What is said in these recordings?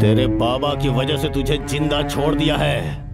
तेरे बाबा की वजह से तुझे जिंदा छोड़ दिया है।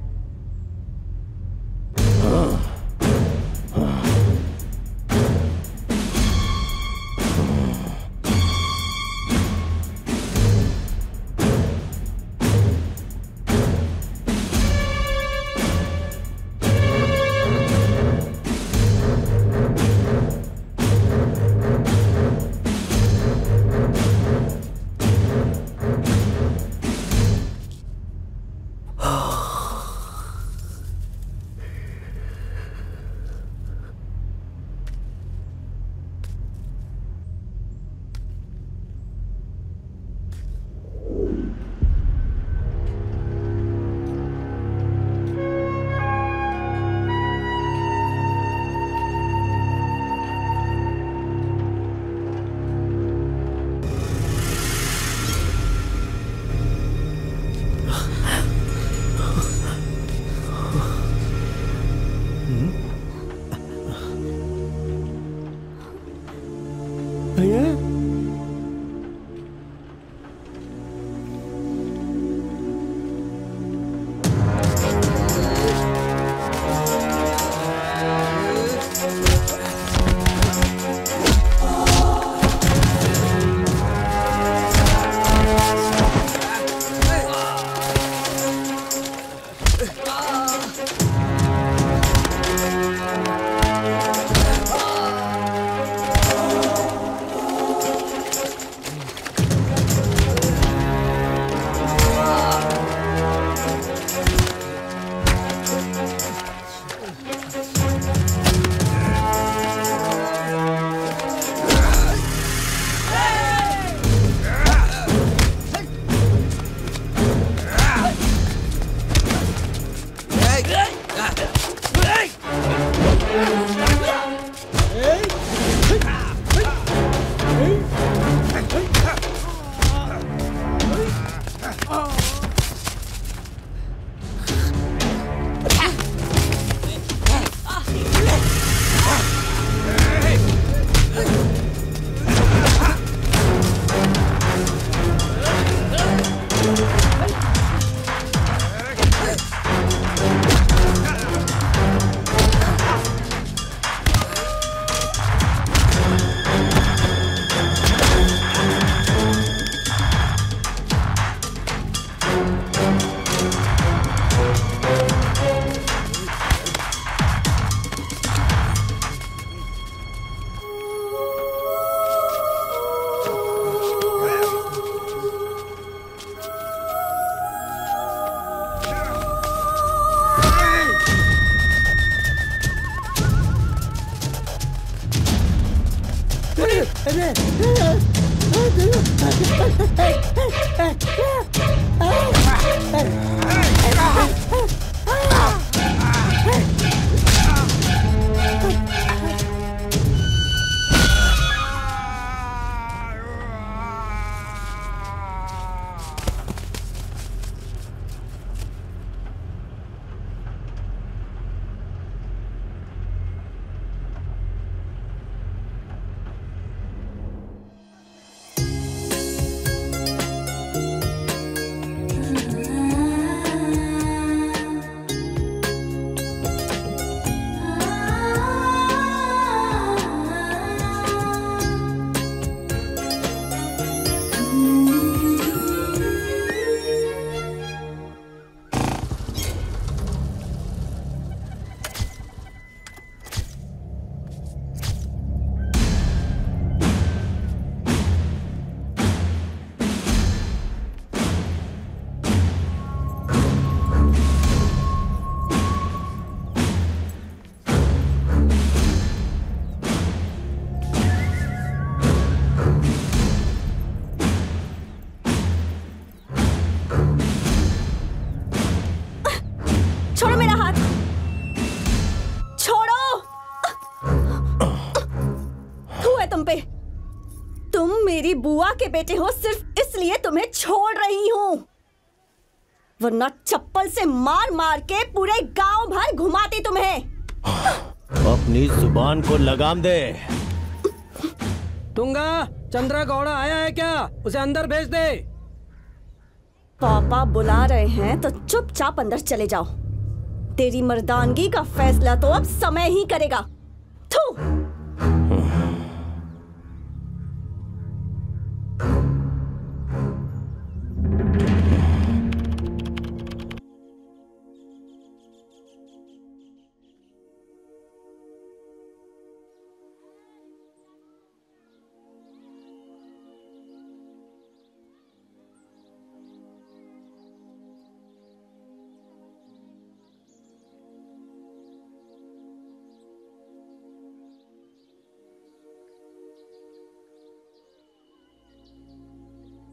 मेरी बुआ के बेटे हो, सिर्फ इसलिए तुम्हें छोड़ रही हूँ, वरना चप्पल से मार मार के पूरे गांव भर घुमाती तुम्हें। अपनी जुबान को लगाम दे। तुंगा, चंद्रा गौड़ा आया है क्या? उसे अंदर भेज दे। पापा बुला रहे हैं तो चुपचाप अंदर चले जाओ। तेरी मर्दानगी का फैसला तो अब समय ही करेगा। थू।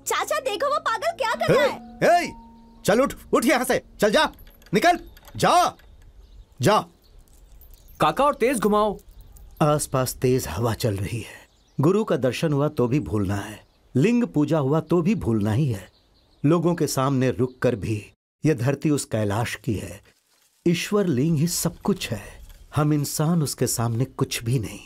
चाचा देखो वो पागल क्या कर रहा है। चल उठ यहाँ से, चल जा, निकल, जा जा। काका और तेज घुमाओ। आसपास तेज हवा चल रही है। गुरु का दर्शन हुआ तो भी भूलना है, लिंग पूजा हुआ तो भी भूलना ही है। लोगों के सामने रुक कर भी यह धरती उस कैलाश की है। ईश्वर लिंग ही सब कुछ है, हम इंसान उसके सामने कुछ भी नहीं।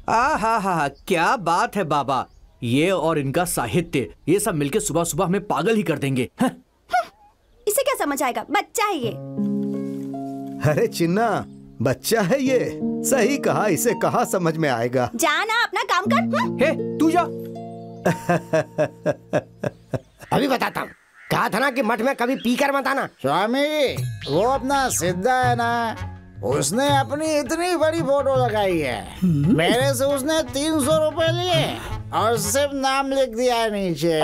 हा, क्या बात है बाबा। ये और इनका साहित्य, ये सब मिलके सुबह सुबह हमें पागल ही कर देंगे। इसे क्या समझ आएगा, बच्चा है ये। अरे चिन्ना, बच्चा है ये, सही कहा, इसे कहाँ समझ में आएगा। जाना अपना काम कर। हे तू जा। अभी बताता हूँ। कहा था ना कि मठ में कभी पी कर मत आना। स्वामी, वो अपना सिद्धा है ना, उसने अपनी इतनी बड़ी फोटो लगाई है। मेरे से उसने 300 रुपए लिए और सिर्फ नाम लिख दिया है नीचे।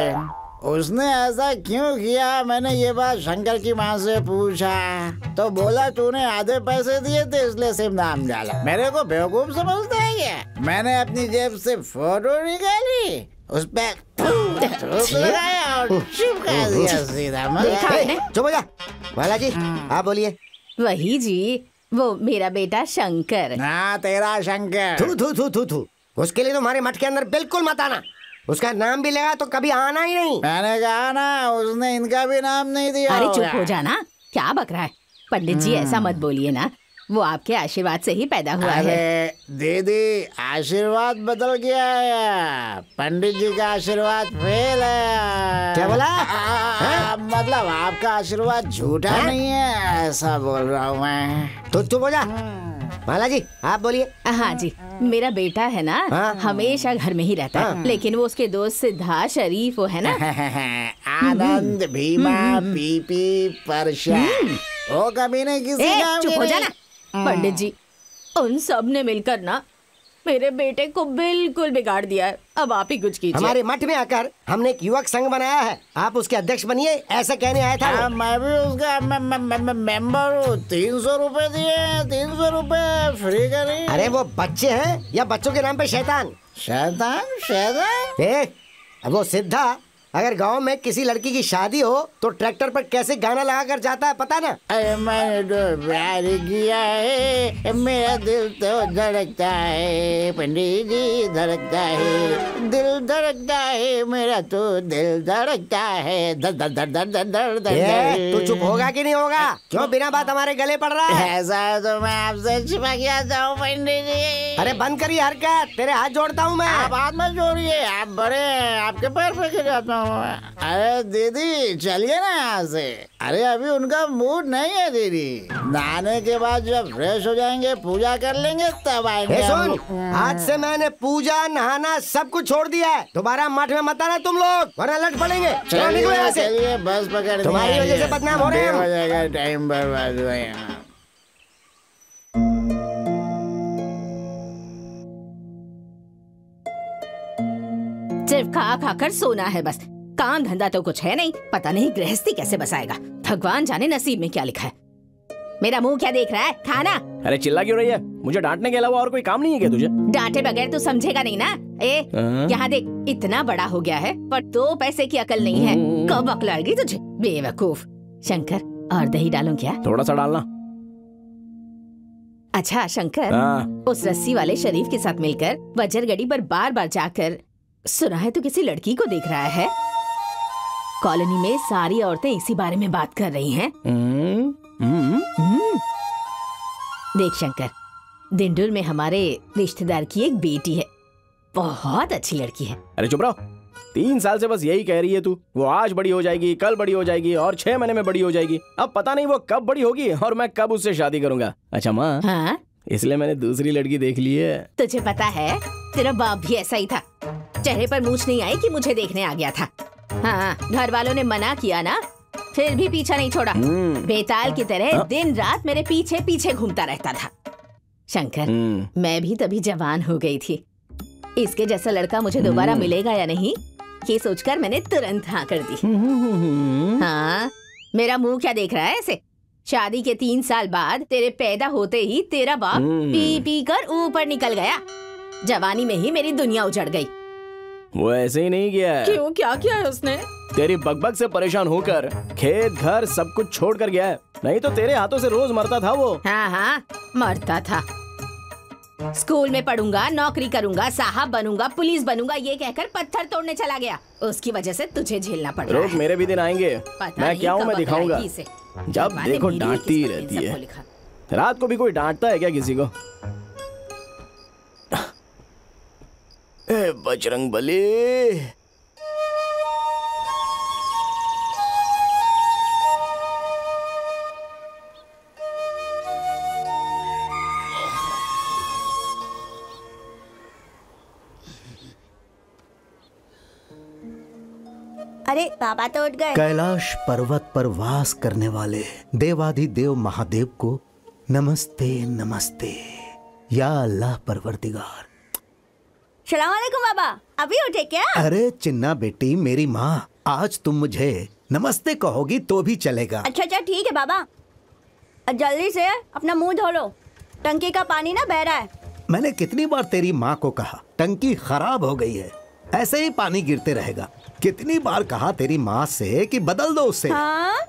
उसने ऐसा क्यों किया, मैंने ये बात शंकर की माँ से पूछा तो बोला तूने आधे पैसे दिए थे इसलिए सिर्फ नाम डाला। मेरे को बेवकूफ समझता है ये। मैंने अपनी जेब से फोटो निकाली, उस पर लगाया और चिपका दिया सीधा। चुप हो जा। माला जी आप बोलिए। वही जी, वो मेरा बेटा शंकर। हाँ तेरा शंकर। थू थू थू थू थू। उसके लिए तुम्हारे मठ के अंदर बिल्कुल मत आना। उसका नाम भी लेगा तो कभी आना ही नहीं। मैंने कहा ना, उसने इनका भी नाम नहीं दिया। अरे चुप हो जाना, क्या बक रहा है। पंडित जी ऐसा मत बोलिए ना, वो आपके आशीर्वाद से ही पैदा हुआ है। दीदी, आशीर्वाद बदल गया है, पंडित जी का आशीर्वाद फेल है। क्या बोला? मतलब आपका आशीर्वाद झूठा नहीं है, ऐसा बोल रहा हूँ मैं। तो चुप हो जा। माला जी आप बोलिए। हाँ जी, मेरा बेटा है ना, हमेशा घर में ही रहता है, लेकिन वो उसके दोस्त सिद्धा शरीफ वो है ना, आनंद, भीमा, पीपी, परशा, वो कभी नहीं किसी काम चुप हो जाना। पंडित जी, उन सब ने मिलकर ना मेरे बेटे को बिल्कुल बिगाड़ दिया है। अब आप ही कुछ कीजिए। हमारे मठ में आकर हमने एक युवक संघ बनाया है, आप उसके अध्यक्ष बनिए, ऐसा कहने आया था। मैं भी उसका मेंबर हूँ। 300 रुपए दिए, 300 रुपए फ्री करें। अरे वो बच्चे हैं या बच्चों के नाम पे शैतान? शैतान? वो सिद्धा अगर गांव में किसी लड़की की शादी हो तो ट्रैक्टर पर कैसे गाना लगा कर जाता है पता ना? अरे मैंने तो प्यार किया है, मेरा दिल तो धड़कता है, पंडित जी धड़कता है, दिल धड़कता है, मेरा तो दिल धड़कता है, दर दर दर दर दर दर दर। तू चुप होगा कि नहीं होगा? क्यों बिना बात हमारे गले पड़ रहा है? ऐसा है तो मैं आपसे छिपा के आता हूँ पंडित जी। अरे बंद करिए हरकत, तेरे हाथ जोड़ता हूँ मैं। आप हाथ मत जोड़िए, आप बड़े, आपके पैर पे गिर जाता हूँ। अरे दीदी चलिए ना यहाँ से। अरे अभी उनका मूड नहीं है दीदी, नहाने के बाद जब फ्रेश हो जाएंगे, पूजा कर लेंगे, तब आएंगे। सुन, आज से मैंने पूजा नहाना सब कुछ छोड़ दिया है। दोबारा मठ में मत आना तुम लोग, वरना लट पड़ेंगे। चलिए बस पकड़, तुम्हारी वजह से बदनाम हो रहे हैं। हो जाएगा, टाइम बर्बाद हुआ यहाँ। सिर्फ खा खाकर सोना है बस, काम धंधा तो कुछ है नहीं। पता नहीं गृहस्थी कैसे बसाएगा, भगवान जाने नसीब में क्या लिखा है। मेरा मुंह क्या देख रहा है, खाना। अरे चिल्ला क्यों रही है? मुझे डांटने के अलावा और कोई काम नहीं है क्या तुझे? डांटे बगैर तू समझेगा नहीं ना। यहाँ देख, इतना बड़ा हो गया है पर 2 पैसे की अकल नहीं है। कब अकल आएगी तुझे, बेवकूफ। शंकर, और दही डालूं क्या? थोड़ा सा डालना। अच्छा शंकर, उस रस्सी वाले शरीफ के साथ मिलकर वजरगढ़ी पर बार बार जाकर सुना है तो किसी लड़की को देख रहा है। कॉलोनी में सारी औरतें इसी बारे में बात कर रही हैं। देख शंकर, दिंडुर में हमारे रिश्तेदार की एक बेटी है, बहुत अच्छी लड़की है। अरे चुप रहो, 3 साल से बस यही कह रही है तू, वो आज बड़ी हो जाएगी, कल बड़ी हो जाएगी और 6 महीने में बड़ी हो जाएगी। अब पता नहीं वो कब बड़ी होगी और मैं कब उससे शादी करूंगा। अच्छा माँ, हाँ? इसलिए मैंने दूसरी लड़की देख ली है। तुझे पता है तेरा बाप भी ऐसा ही था, चेहरे पर मूंछ नहीं आई कि मुझे देखने आ गया था। हाँ, घर वालों ने मना किया ना, फिर भी पीछा नहीं छोड़ा। बेताल की तरह दिन रात मेरे पीछे पीछे घूमता रहता था। शंकर, मैं भी तभी जवान हो गई थी। इसके जैसा लड़का मुझे दोबारा मिलेगा या नहीं, ये सोचकर मैंने तुरंत हाँ कर दी। हाँ, मेरा मुंह क्या देख रहा है ऐसे? शादी के 3 साल बाद तेरे पैदा होते ही तेरा बाप पी पी कर ऊपर निकल गया। जवानी में ही मेरी दुनिया उजड़ गई। वो ऐसे ही नहीं किया है। क्यों, क्या किया है उसने? तेरी बकबक से परेशान होकर खेत घर सब कुछ छोड़ कर गया है, नहीं तो तेरे हाथों से रोज मरता था वो। हाँ हाँ, मरता था। स्कूल में पढ़ूंगा, नौकरी करूंगा, साहब बनूंगा, पुलिस बनूंगा, ये कहकर पत्थर तोड़ने चला गया। उसकी वजह से तुझे झेलना पड़ रहा है। रोक, मेरे भी दिन आएंगे। मैं क्या हूँ, मैं दिखाऊंगा। जब देखो डांटती रहती है। रात को भी कोई डांटता है क्या किसी को? ए बजरंगबली, अरे बाबा तो उठ गए। कैलाश पर्वत पर वास करने वाले देवाधिदेव महादेव को नमस्ते नमस्ते। या अल्लाह परवरदिगार। सलाम वालेकुम बाबा, अभी उठे क्या? अरे चिन्ना बेटी, मेरी माँ, आज तुम मुझे नमस्ते कहोगी तो भी चलेगा। अच्छा अच्छा ठीक है बाबा, जल्दी से अपना मुंह धो लो, टंकी का पानी ना बह रहा है। मैंने कितनी बार तेरी माँ को कहा टंकी खराब हो गई है, ऐसे ही पानी गिरते रहेगा। कितनी बार कहा तेरी माँ से कि बदल दो उसे। हाँ,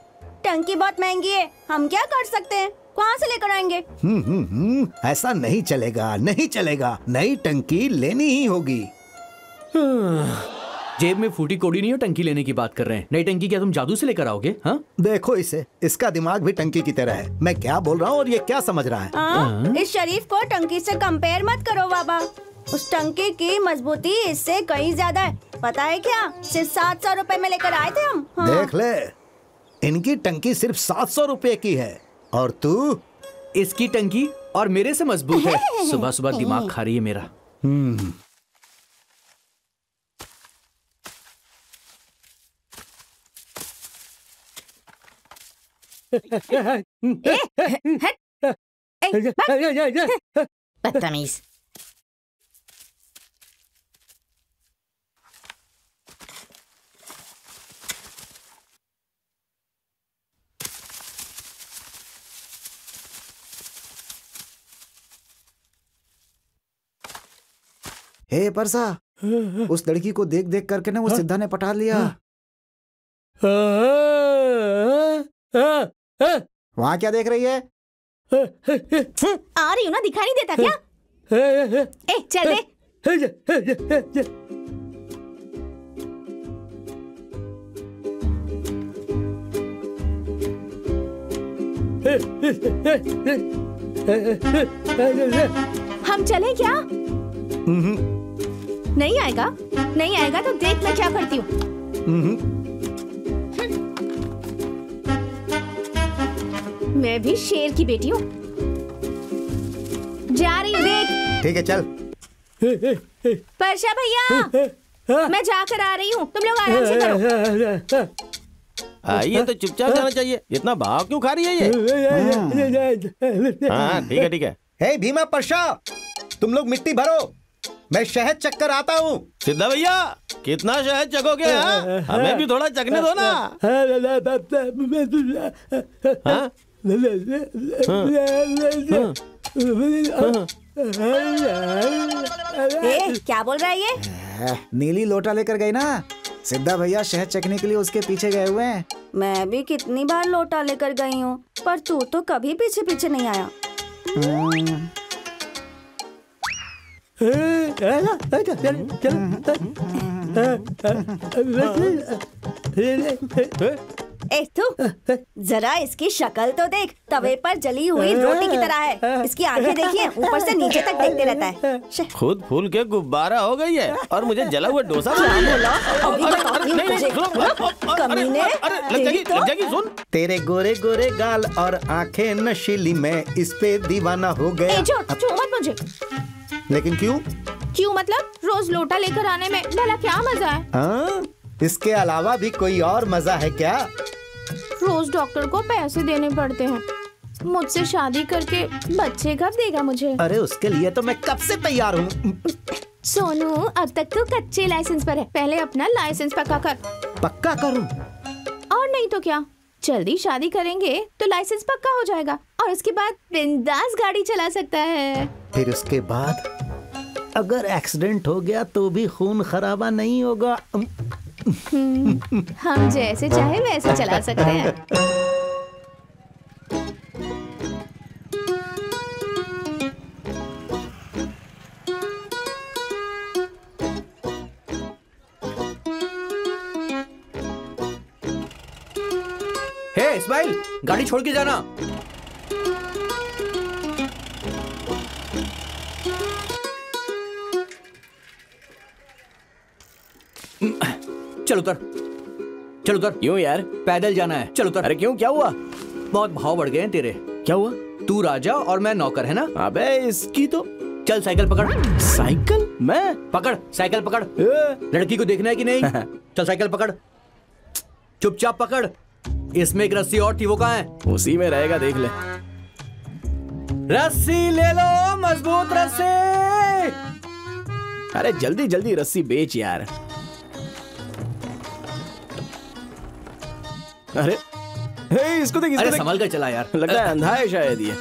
टंकी बहुत महंगी है, हम क्या कर सकते हैं, कहाँ से लेकर आएंगे? ऐसा नहीं चलेगा, नहीं चलेगा, नई टंकी लेनी ही होगी। जेब में फूटी कोड़ी नहीं हो, टंकी लेने की बात कर रहे हैं। नई टंकी क्या तुम जादू से लेकर आओगे? हाँ, देखो इसे, इसका दिमाग भी टंकी की तरह है। मैं क्या बोल रहा हूँ और ये क्या समझ रहा है। इस शरीफ को टंकी से कंपेयर मत करो बाबा, उस टंकी की मजबूती इससे कहीं ज्यादा है। पता है क्या, सिर्फ 700 रुपए में लेकर आए थे हम। हाँ। देख ले, इनकी टंकी सिर्फ 700 रुपए की है और तू? इसकी टंकी और मेरे से मजबूत है। सुबह सुबह दिमाग खा रही है मेरा। बदतमीज। हे परसा, उस लड़की को देख देख करके ना वो सिद्धा ने पटा लिया। वहाँ क्या देख रही है? आ रही हूँ ना, दिखाई नहीं देता क्या? ए चल दे। हम चले क्या? नहीं आएगा, नहीं आएगा तो देख मैं क्या करती हूँ। मैं भी शेर की बेटी हूँ। जा रही हूँ, देख। ठीक है चल। परशा भैया, मैं जाकर आ रही हूँ, तुम लोग आराम से करो। ये तो चुपचाप जाना चाहिए, इतना भाव क्यों खा रही है ये? हाँ ठीक है ठीक है। हे भीमा परशा, तुम लोग मिट्टी भरो, मैं शहद चक्कर आता हूँ। सिद्धा भैया, कितना शहद चखोगे? हमें भी थोड़ा चखने दो ना। हाँ? क्या बोल रहा है ये? नीली लोटा लेकर गई ना, सिद्धा भैया शहद चखने के लिए उसके पीछे गए हुए हैं। मैं भी कितनी बार लोटा लेकर गई हूँ, पर तू तो कभी पीछे पीछे नहीं आया। ए तू जरा इसकी शक्ल तो देख, तवे पर जली हुई रोटी की तरह है। इसकी आंखें देखिए, ऊपर से नीचे तक देखते रहता है। खुद फूल के गुब्बारा हो गई है और मुझे जला हुआ डोसा कमीने, लग जाएगी सुन। तेरे गोरे गोरे गाल और आंखें नशीली, मैं इस पे दीवाना हो गया। छू मत मुझे। लेकिन क्यों? क्यों मतलब रोज लोटा लेकर आने में भला क्या मजा है? हाँ, इसके अलावा भी कोई और मजा है क्या? रोज डॉक्टर को पैसे देने पड़ते हैं। मुझसे शादी करके बच्चे कब देगा मुझे? अरे उसके लिए तो मैं कब से तैयार हूँ। सोनू, अब तक तो कच्चे लाइसेंस पर है, पहले अपना लाइसेंस पक्का कर। पक्का करूँ? और नहीं तो क्या, जल्दी शादी करेंगे तो लाइसेंस पक्का हो जाएगा और उसके बाद बिंदास गाड़ी चला सकता है। फिर उसके बाद अगर एक्सीडेंट हो गया तो भी खून खराबा नहीं होगा। हम जैसे चाहे वैसे चला सकते हैं। हे इस्माइल, गाड़ी छोड़ के जाना। चल उतर, चल उतर। क्यों यार? पैदल जाना है, चल उतर। अरे क्यों, क्या हुआ? बहुत भाव बढ़ गए हैं तेरे। क्या हुआ? तू राजा और मैं नौकर, है ना? अबे इसकी तो। चल साइकिल पकड़। साइकिल? मैं? पकड़ साइकिल पकड़। लड़की को देखना है कि नहीं? चल साइकिल पकड़, चुपचाप पकड़। इसमें एक रस्सी और थी, वो कहाँ है? उसी में रहेगा, देख ले। रस्सी ले लो, मजबूत रस्सी। अरे जल्दी जल्दी रस्सी बेच यार। अरे इसको देख, अरे संभल कर चला यार, लगता है अंधा है शायद ये।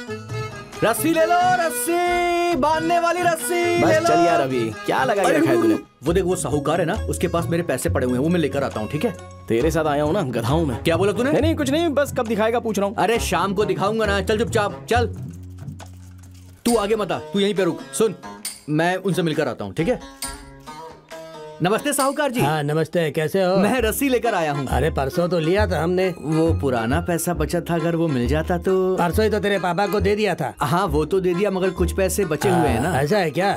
रस्सी ले लो, रस्सी बांधने वाली रस्सी बस ले लो। चल यार, अभी क्या लगा के रखा है तूने? वो देख, वो साहूकार है ना, उसके पास मेरे पैसे पड़े हुए हैं, वो मैं लेकर आता हूँ, ठीक है? तेरे साथ आया हूँ ना, गधाऊं मैं। क्या बोला तूने? नहीं कुछ नहीं, बस कब दिखाएगा पूछ रहा हूँ। अरे शाम को दिखाऊंगा ना, चल चुपचाप चल। तू आगे मत आ, तू यहीं पे रुक। सुन, मैं उनसे मिलकर आता हूँ, ठीक है? नमस्ते साहूकार जी। हाँ नमस्ते, कैसे हो? मैं रस्सी लेकर आया हूँ। अरे परसों तो लिया था हमने। वो पुराना पैसा बचा था, अगर वो मिल जाता तो। परसों ही तो तेरे पापा को दे दिया था। हाँ वो तो दे दिया, मगर कुछ पैसे बचे हुए हैं ना। ऐसा है क्या?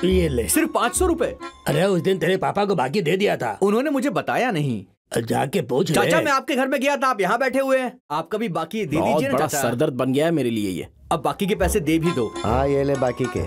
ये ले। सिर्फ 500 रुपए? अरे उस दिन तेरे पापा को बाकी दे दिया था। उन्होंने मुझे बताया नहीं। जाके पूछ ले। चाचा मैं आपके घर में गया था, आप यहाँ बैठे हुए हैं। आपका भी बाकी दे दीजिए ना चाचा। सरदर्द बन गया है मेरे लिए ये। अब बाकी के पैसे दे भी दो। हाँ ये ले बाकी के।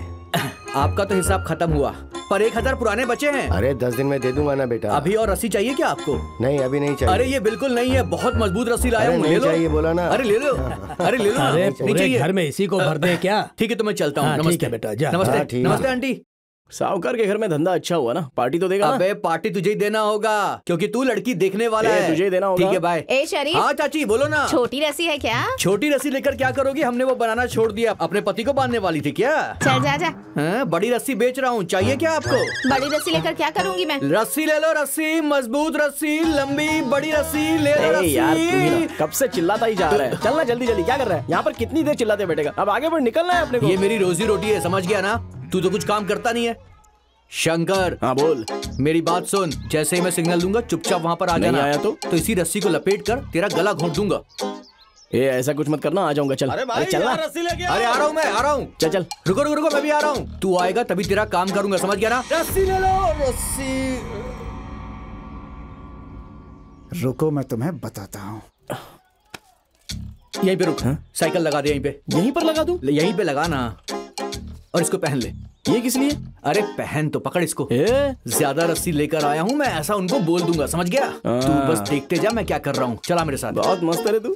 आपका तो हिसाब खत्म हुआ, पर 1000 पुराने बचे हैं। अरे 10 दिन में दे दूंगा ना बेटा। अभी और रस्सी चाहिए क्या आपको? नहीं अभी नहीं चाहिए। अरे ये बिल्कुल नहीं है, बहुत मजबूत रस्सी लाया हूँ। नहीं चाहिए बोला ना। अरे ले लो, अरे ले लो। अरे पूरे घर में इसी को भर दे क्या? ठीक है तो मैं चलता हूँ। ठीक है बेटा, जा। नमस्ते। नमस्ते आंटी। साहूकार के घर में धंधा अच्छा हुआ ना, पार्टी तो देगा ना? अबे पार्टी तुझे ही देना होगा, क्योंकि तू लड़की देखने वाला है। तुझे ही देना होगा। ठीक है बाय। ए शरीफ। हाँ चाची बोलो ना। छोटी रस्सी है क्या? छोटी रस्सी लेकर क्या करोगी? हमने वो बनाना छोड़ दिया, अपने पति को बांधने वाली थी क्या? चल जा जा। हाँ, बड़ी रस्सी बेच रहा हूँ, चाहिए क्या आपको? बड़ी रस्सी लेकर क्या करूँगी मैं? रस्सी ले लो, रस्सी मजबूत रस्सी, लंबी बड़ी रस्सी ले लो। रस्सी यार तू ही ना कब से चिल्लाता ही जा रहा है। चलना जल्दी जल्दी, क्या कर रहा है यहाँ पर? कितनी देर चिल्लाते बैठेगा? अब आगे बढ़, निकलना है अपने को। ये मेरी रोजी रोटी है, समझ गया ना? तू तो कुछ काम करता नहीं है। शंकर। हाँ बोल। मेरी बात सुन, जैसे ही मैं सिग्नल दूंगा चुपचाप वहाँ पर आ जाना। आया तो इसी रस्सी को लपेट कर तेरा गला घोंट दूंगा। ए ऐसा कुछ मत करना, आ जाऊंगा। चल अरे भाई चलना। रस्सी लेके अरे आ रहा हूँ, मैं आ रहा हूँ। चल चल। रुको रुको रुको, मैं भी आ रहा हूँ। तू आएगा तभी तेरा काम करूंगा, समझ गया ना? रस्सी ले लो, रस्सी। रुको मैं तुम्हें बताता हूँ। यहीं पे रुक। साइकिल लगा दे यहीं पे। यहीं पर लगा दूं? यहीं पे लगा ना, और इसको पहन ले। ये किस लिए? अरे पहन तो, पकड़ इसको। ज्यादा रस्सी लेकर आया हूँ मैं, ऐसा उनको बोल दूंगा, समझ गया? तू बस देखते जा मैं क्या कर रहा हूँ। चला मेरे साथ। बहुत मस्त है तू।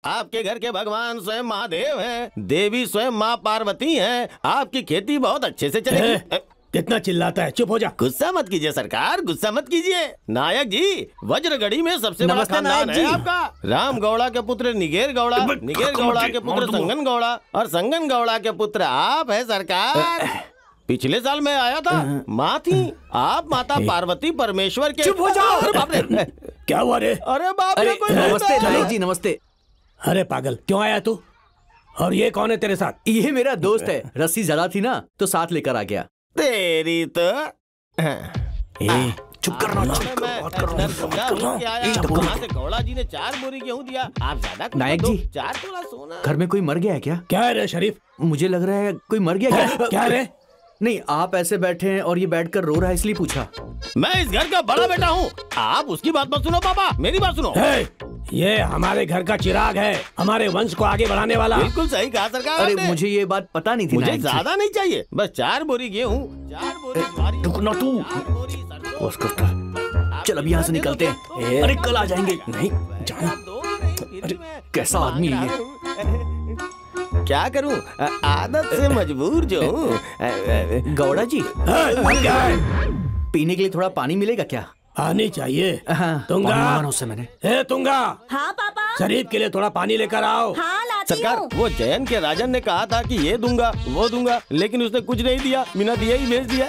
आपके घर के भगवान स्वयं महादेव हैं, देवी स्वयं माँ पार्वती हैं। आपकी खेती बहुत अच्छे से चलेगी। कितना चिल्लाता है, चुप हो जा। गुस्सा मत कीजिए सरकार, गुस्सा मत कीजिए। नायक जी, वज्रगढ़ी में सबसे बड़ा नमस्ते खानदान नायक है जी। आपका। राम गौड़ा के पुत्र निगेर गौड़ा, निगेर गौड़ा के पुत्र संगन गौड़ा, और संगन गौड़ा के पुत्र आप है सरकार। पिछले साल मैं आया था, माँ थी आप, माता पार्वती परमेश्वर के। चुप हो जाओ। अरे बाप रे, क्या हुआ रे? अरे बाप रे, कोई नमस्ते बोलता है। नायक जी, नमस्ते। अरे पागल, क्यों आया तू? और ये कौन है तेरे साथ? ये मेरा दोस्त है, रस्सी ज्यादा थी ना तो साथ लेकर आ गया। तेरी तो चुप करना, वहाँ से गौड़ा जी ने 4 बोरी गेहूं दिया। आप ज्यादा नायक जी, 4 तोला सोना। घर में कोई मर गया है क्या? क्या है रे शरीफ? मुझे लग रहा है कोई मर गया क्या? क्या रे? नहीं, आप ऐसे बैठे हैं और ये बैठकर रो रहा है इसलिए पूछा। मैं इस घर का बड़ा बेटा हूँ, आप उसकी बात मत सुनो पापा, मेरी बात सुनो। ये हमारे घर का चिराग है, हमारे वंश को आगे बढ़ाने वाला। बिल्कुल सही कहा सरकार। अरे मुझे ये बात पता नहीं थी। मुझे ज्यादा नहीं चाहिए, बस 4 बोरी गेहूं, 4 बोरी ज्वारी। रुकना तू। बस करता। चल अब यहाँ से निकलते हैं। अरे कल आ जाएंगे। नहीं जाना। अरे कैसा आदमी है ये? क्या करूं, आदत से मजबूर जो हूँ। गौड़ा जी, पीने के लिए थोड़ा पानी मिलेगा क्या? आनी चाहिए। तुंगा उससे मैंने। तुंगा। हाँ पापा। शरीफ के लिए थोड़ा पानी लेकर आओ। हाँ लाती सरकार, हूँ। वो जयन के राजन ने कहा था कि ये दूंगा वो दूंगा, लेकिन उसने कुछ नहीं दिया, बिना दिए ही भेज दिया।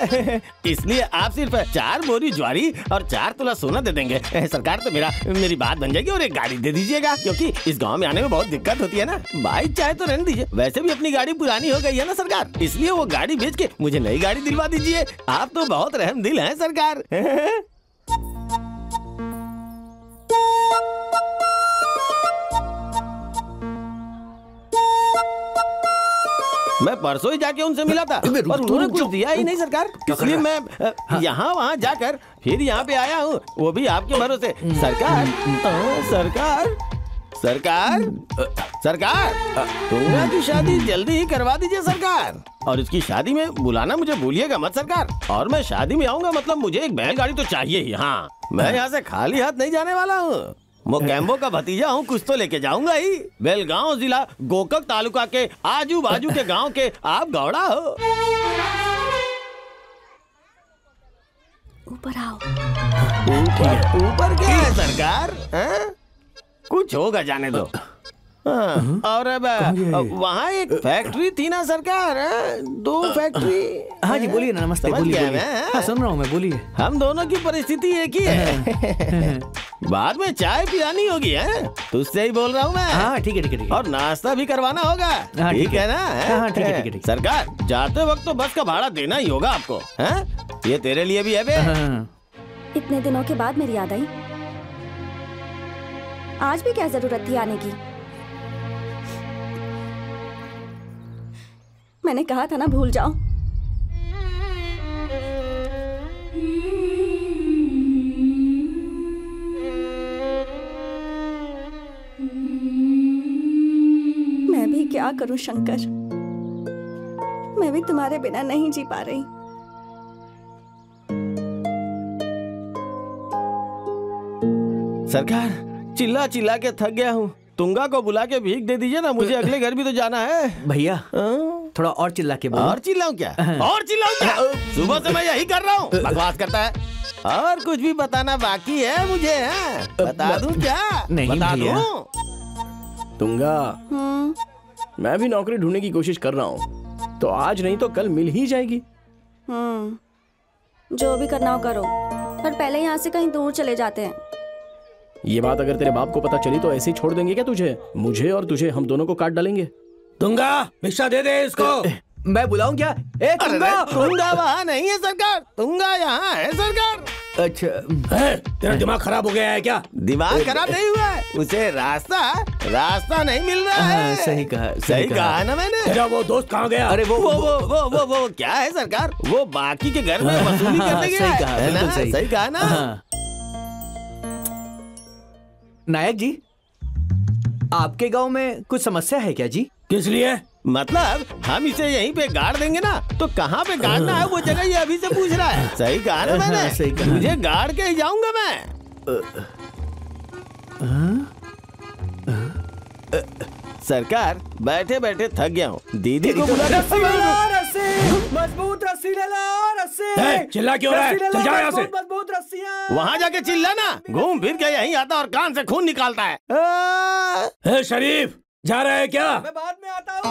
इसलिए आप सिर्फ 4 बोरी ज्वारी और 4 तोला सोना दे देंगे। सरकार तो मेरी बात बन जाएगी और एक गाड़ी दे दीजिएगा, क्योंकि इस गांव में आने में बहुत दिक्कत होती है ना। बाइक चाहे तो रहने दीजिए, वैसे भी अपनी गाड़ी पुरानी हो गई है ना सरकार, इसलिए वो गाड़ी बेच के मुझे नई गाड़ी दिलवा दीजिए। आप तो बहुत रहमदिल हैं सरकार। मैं परसों ही जाके उनसे मिला था और उन्होंने कुछ दिया ही नहीं सरकार, इसलिए मैं यहाँ वहाँ जाकर फिर यहाँ पे आया हूँ, वो भी आपके भरोसे। सरकार, सरकार, सरकार, सरकार, तुंगा की शादी जल्दी ही करवा दीजिए सरकार, और इसकी शादी में बुलाना मुझे भूलिएगा मत सरकार। और मैं शादी में आऊंगा मतलब मुझे एक बैलगाड़ी तो चाहिए ही। हाँ, मैं यहाँ से खाली हाथ नहीं जाने वाला हूँ। मोकेम्बो का भतीजा हूँ, कुछ तो लेके जाऊंगा ही। बेलगांव जिला गोकक तालुका के आजू बाजू के गांव के आप गौड़ा हो। ऊपर आओ। ऊपर क्या है सरकार? कुछ होगा, जाने दो। और अब वहाँ एक फैक्ट्री थी ना सरकार, 2 फैक्ट्री। हाँ जी बोलिए ना। नमस्ते। बोलिए। हाँ सुन रहा हूँ मैं, बोलिए। हम दोनों की परिस्थिति एक ही है। बाद में चाय पिलानी होगी है, तुझसे ही बोल रहा हूँ मैं। हाँ ठीक है ठीक है ठीक है। और नाश्ता भी करवाना होगा। हाँ, ठीक है ना? हाँ ठीक है ठीक है। सरकार, जाते वक्त तो बस का भाड़ा देना ही होगा आपको। ये तेरे लिए भी है बे। इतने दिनों के बाद मेरी याद आई, आज भी क्या जरूरत थी आने की? मैंने कहा था ना भूल जाओ। मैं भी क्या करूं शंकर, मैं भी तुम्हारे बिना नहीं जी पा रही। सरकार, चिल्ला चिल्ला के थक गया हूँ, तुंगा को बुला के भीख दे दीजिए ना, मुझे अगले घर भी तो जाना है। भैया थोड़ा और चिल्ला के बोलो। और चिल्लाऊं क्या? और चिल्लाऊं क्या? सुबह से मैं यही कर रहा हूँ, बकवास करता है। और कुछ भी बताना बाकी है मुझे? बता दूं क्या? नहीं बता भैया। दूं? तुंगा, मैं भी नौकरी ढूंढने की कोशिश कर रहा हूँ, तो आज नहीं तो कल मिल ही जाएगी। जो भी करना हो करो, पर पहले यहाँ से कहीं दूर चले जाते हैं। ये बात अगर तेरे बाप को पता चली तो ऐसे ही छोड़ देंगे क्या तुझे? मुझे और तुझे, हम दोनों को काट डालेंगे। तुंगा, भिक्षा दे दे इसको। मैं बुलाऊं क्या? तुंगा। तुंगा वहाँ नहीं है सरकार, तुंगा यहाँ है सरकार। अच्छा, तेरा दिमाग खराब हो गया है क्या? दिमाग खराब नहीं हुआ है, उसे रास्ता नहीं मिल रहा है। सही कहा, सही कहा ना मैंने। तेरा वो दोस्त कहाँ गया? अरे वो क्या है सरकार? वो बाकी के घर में वसूली करने गया है। सही कहा, बिल्कुल सही। सही कहा ना। नायक जी, आपके गांव में कुछ समस्या है क्या जी? किस लिए? मतलब हम इसे यहीं पे गाड़ देंगे ना, तो कहाँ पे गाड़ना है वो जगह ये अभी से पूछ रहा है। सही कहा ना मैंने? सही कहा। मुझे गाड़ के ही जाऊंगा मैं। सरकार, बैठे बैठे थक गया हूँ, दीदी को बुला मजबूत रस्सी ले लो, रस्सी। चिल्ला क्यों रहा है? चल जा यहाँ से। मजबूत रस्सियां। वहाँ जाके चिल्ला ना, घूम फिर के यहीं आता और कान से खून निकालता है। शरीफ, जा रहा है क्या? मैं बाद में आता हूँ।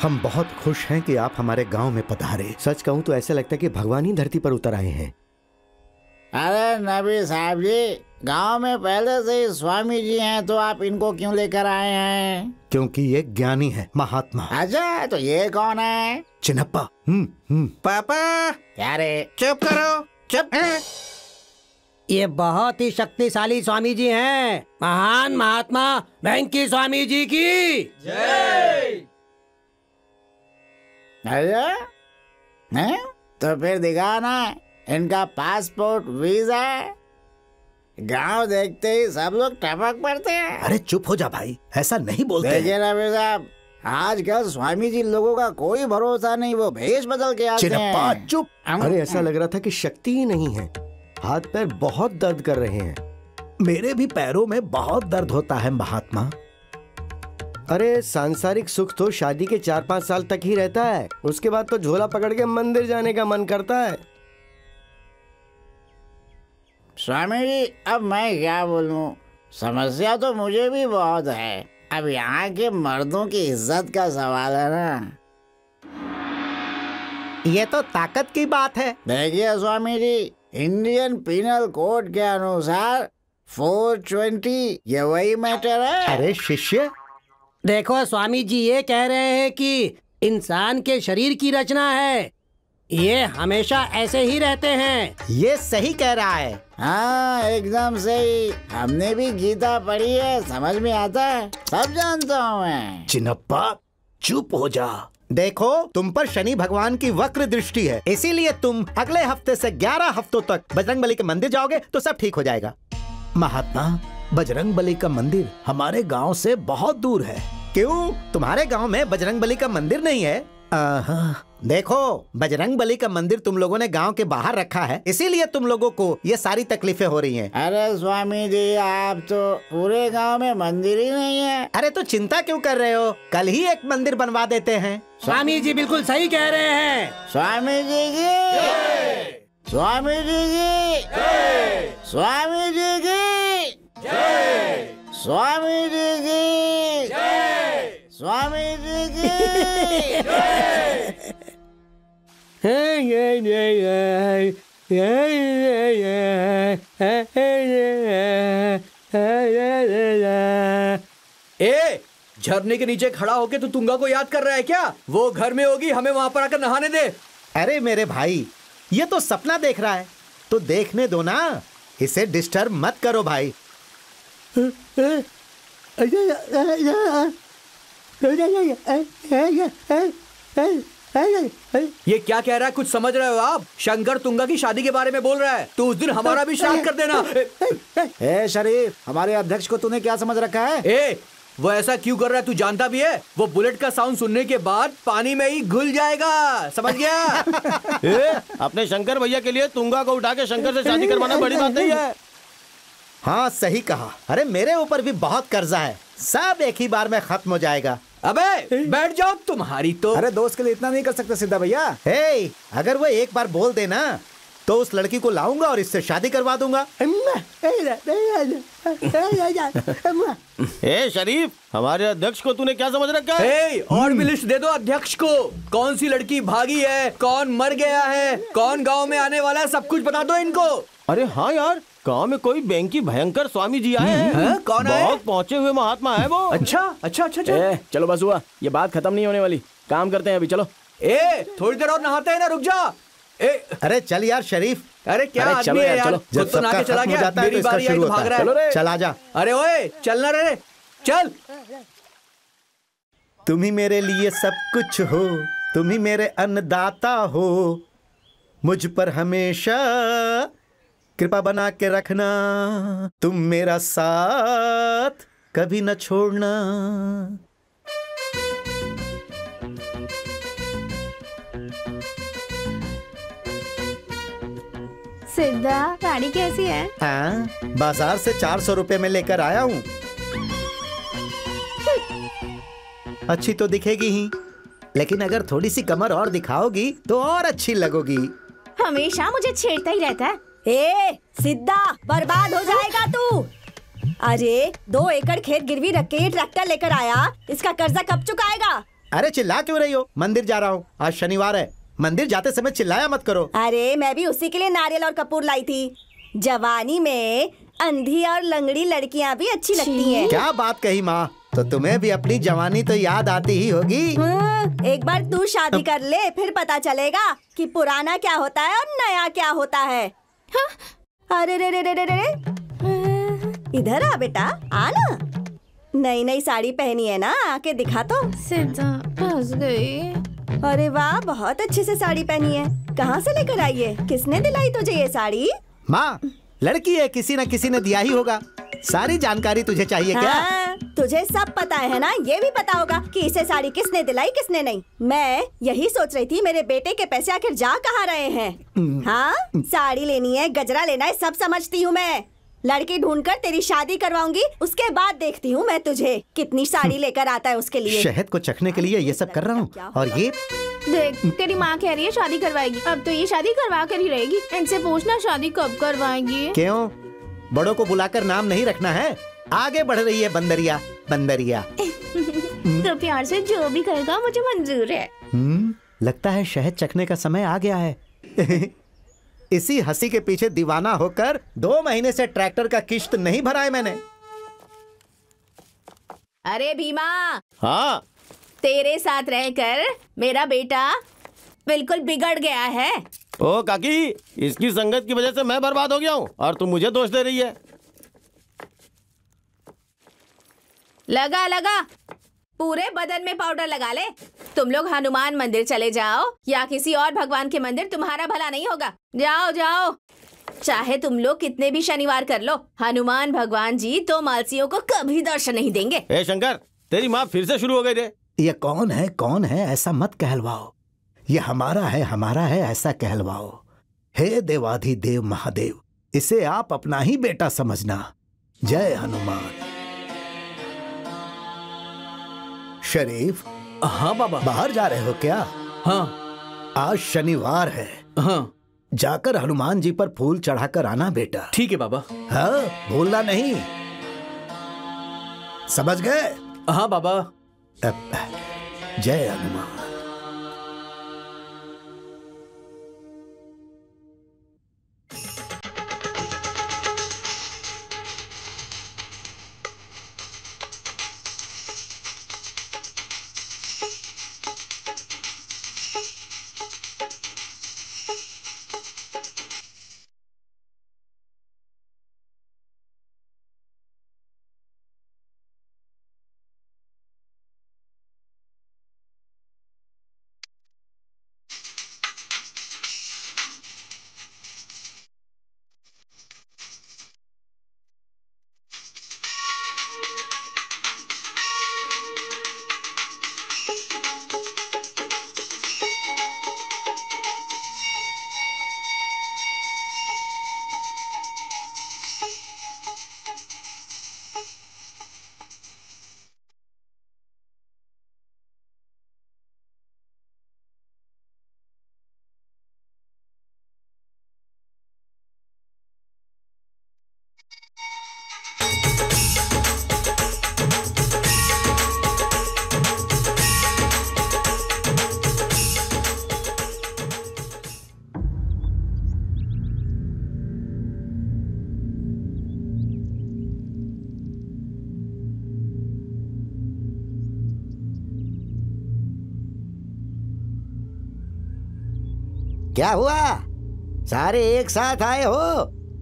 हम बहुत खुश हैं कि आप हमारे गांव में पधारे। सच कहूं तो ऐसा लगता है कि भगवान ही धरती पर उतर आए हैं। अरे नबी साहब जी, गांव में पहले से ही स्वामी जी हैं, तो आप इनको क्यों लेकर आए हैं? क्योंकि ये ज्ञानी है, महात्मा। अच्छा, तो ये कौन है? चिन्नप्पा। पापा क्या रे? चुप करो, चुप। ये बहुत ही शक्तिशाली स्वामी जी हैं, महान महात्मा वेंकी स्वामी जी की जय। तो फिर दिखा ना इनका पासपोर्ट, वीजा। गांव देखते ही सब लोग टपक पड़ते हैं। अरे चुप हो जा भाई, ऐसा नहीं बोलते। देखिए रवि साहब, आजकल स्वामी जी लोगों का कोई भरोसा नहीं, वो भेष बदल के आते हैं। चुप। अरे ऐसा लग रहा था कि शक्ति ही नहीं है, हाथ पैर बहुत दर्द कर रहे हैं। मेरे भी पैरों में बहुत दर्द होता है महात्मा। अरे सांसारिक सुख तो शादी के 4-5 साल तक ही रहता है, उसके बाद तो झोला पकड़ के मंदिर जाने का मन करता है। स्वामी जी, अब मैं क्या बोलूं, समस्या तो मुझे भी बहुत है। अब यहाँ के मर्दों की इज्जत का सवाल है ना। ये तो ताकत की बात है। देखिए Swami ji, Indian penal code के अनुसार 420 ये वही मैटर है। अरे शिष्य, देखो स्वामी जी ये कह रहे हैं कि इंसान के शरीर की रचना है, ये हमेशा ऐसे ही रहते हैं। ये सही कह रहा है। हाँ एकदम सही, हमने भी गीता पढ़ी है, समझ में आता है, सब जानता हूँ मैं। चिन्नप्पा चुप हो जा। देखो, तुम पर शनि भगवान की वक्र दृष्टि है, इसीलिए तुम अगले हफ्ते से 11 हफ्तों तक बजरंगबली के मंदिर जाओगे तो सब ठीक हो जाएगा। महात्मा, बजरंगबली का मंदिर हमारे गांव से बहुत दूर है। क्यों, तुम्हारे गांव में बजरंगबली का मंदिर नहीं है? देखो, बजरंगबली का मंदिर तुम लोगों ने गांव के बाहर रखा है, इसीलिए तुम लोगों को ये सारी तकलीफें हो रही हैं। अरे स्वामी जी, आप तो पूरे गांव में मंदिर ही नहीं है। अरे तो चिंता क्यों कर रहे हो, कल ही एक मंदिर बनवा देते हैं। स्वामी जी बिल्कुल सही कह रहे हैं। स्वामी जी की, स्वामी जी की, स्वामी जी की, स्वामी जी की, स्वामी जी की। ए, झरने के नीचे खड़ा होके तू तुंगा को याद कर रहा है क्या? वो घर में होगी, हमें वहां पर आकर नहाने दे। अरे मेरे भाई, ये तो सपना देख रहा है, तो देखने दो ना, इसे डिस्टर्ब मत करो भाई। ये क्या कह रहा है, कुछ समझ रहे हो आप? शंकर तुंगा की शादी के बारे में बोल रहा है, तो उस दिन हमारा भी श्राद्ध कर देना। ए शरीफ, हमारे अध्यक्ष को तूने क्या समझ रखा है? ए, वो ऐसा क्यों कर रहा है तू जानता भी है? वो बुलेट का साउंड सुनने के बाद पानी में ही घुल जाएगा, समझ गया? अपने शंकर भैया के लिए तुंगा को उठा के शंकर से शादी करवाना बड़ी बात नहीं है। हाँ सही कहा। अरे मेरे ऊपर भी बहुत कर्जा है, सब एक ही बार में खत्म हो जाएगा। अबे बैठ जाओ, तुम्हारी तो। अरे दोस्त के लिए इतना नहीं कर सकते सिद्धा भैया। हे, अगर वो एक बार बोल देना तो उस लड़की को लाऊंगा और इससे शादी करवा दूंगा। ए शरीफ, हमारे अध्यक्ष को तूने क्या समझ रखा है? और भी लिस्ट दे दो अध्यक्ष को, कौन सी लड़की भागी है, कौन मर गया है, कौन गांव में आने वाला है, सब कुछ बता दो इनको। अरे हाँ यार, गांव में कोई बैंकी भयंकर स्वामी जी आए हैं। कौन है? बहुत पहुंचे हुए महात्मा है वो। अच्छा अच्छा अच्छा, चलो बस हुआ, ये बात खत्म नहीं होने वाली, काम करते हैं अभी, चलो। थोड़ी देर और नहाते हैं ना, रुक जा। अरे चल यार शरीफ। अरे क्या आदमी है यार, जब तो नहा के चला गया, मेरी बारी आई तो भाग रहा है। चलो चल आजा। अरे ओए चलना रे, चल। तुम ही मेरे लिए सब कुछ हो, तुम ही मेरे अन्नदाता हो, मुझ पर हमेशा कृपा बना के रखना, तुम मेरा साथ कभी न छोड़ना। सिद्धा, गाड़ी कैसी है? हाँ, बाजार से 400 रुपए में लेकर आया हूँ। अच्छी तो दिखेगी ही, लेकिन अगर थोड़ी सी कमर और दिखाओगी तो और अच्छी लगोगी। हमेशा मुझे छेड़ता ही रहता है। ए सिद्धा, बर्बाद हो जाएगा तू। अरे 2 एकड़ खेत गिरवी रख के ये ट्रैक्टर लेकर आया, इसका कर्जा कब चुकाएगा? अरे चिल्ला क्यों रही हो? मंदिर जा रहा हूँ, आज शनिवार है। मंदिर जाते समय चिल्लाया मत करो। अरे मैं भी उसी के लिए नारियल और कपूर लाई थी। जवानी में अंधी और लंगड़ी लड़कियां भी अच्छी लगती हैं। क्या बात कही माँ, तो तुम्हें भी अपनी जवानी तो याद आती ही होगी। एक बार तू शादी कर ले, फिर पता चलेगा कि पुराना क्या होता है और नया क्या होता है। अरे रे रे रे रे रे, इधर आ बेटा, आना। नई नई साड़ी पहनी है ना, आके दिखा तो। सिद्धा फंस गई। अरे वाह, बहुत अच्छे से साड़ी पहनी है। कहाँ से लेकर आई है? किसने दिलाई तुझे ये साड़ी? माँ, लड़की है, किसी न किसी ने दिया ही होगा। सारी जानकारी तुझे चाहिए क्या? हाँ, तुझे सब पता है ना? ये भी पता होगा कि इसे साड़ी किसने दिलाई किसने नहीं। मैं यही सोच रही थी, मेरे बेटे के पैसे आखिर जा कहाँ रहे हैं। हाँ, साड़ी लेनी है, गजरा लेना है, सब समझती हूँ मैं। लड़की ढूंढकर तेरी शादी करवाऊंगी, उसके बाद देखती हूँ मैं तुझे कितनी साड़ी लेकर आता है उसके लिए। शहद को चखने के लिए ये सब कर रहा हूँ। और ये देख, तेरी माँ कह रही है शादी करवाएगी, अब तो ये शादी करवा कर ही रहेगी। इनसे पूछना शादी कब करवाएंगी। क्यों? बड़ों को बुलाकर नाम नहीं रखना है? आगे बढ़ रही है बंदरिया, बंदरिया। तो प्यार से जो भी कहेगा मुझे मंजूर है। लगता है शहद चखने का समय आ गया है। इसी हंसी के पीछे दीवाना होकर 2 महीने से ट्रैक्टर का किश्त नहीं भरा है मैंने। अरे भीमा, हाँ, तेरे साथ रहकर मेरा बेटा बिल्कुल बिगड़ गया है। ओ काकी, इसकी संगत की वजह से मैं बर्बाद हो गया हूँ और तुम मुझे दोष दे रही है। लगा लगा, पूरे बदन में पाउडर लगा ले। तुम लोग हनुमान मंदिर चले जाओ या किसी और भगवान के मंदिर, तुम्हारा भला नहीं होगा। जाओ जाओ, चाहे तुम लोग कितने भी शनिवार कर लो, हनुमान भगवान जी तो मालसियों को कभी दर्शन नहीं देंगे। ए शंकर, तेरी माँ फिर से शुरू हो गई रे। ये कौन है ऐसा मत कहलवाओ। ये हमारा है ऐसा कहलवाओ। हे देवाधिदेव महादेव, इसे आप अपना ही बेटा समझना। जय हनुमान। शरीफ। हाँ बाबा। बाहर जा रहे हो क्या? हाँ। आज शनिवार है। हाँ। जाकर हनुमान जी पर फूल चढ़ाकर आना बेटा। ठीक है बाबा। हाँ, भूलना नहीं। समझ गए? हाँ बाबा। जय हनुमान। क्या हुआ? सारे एक साथ आए हो?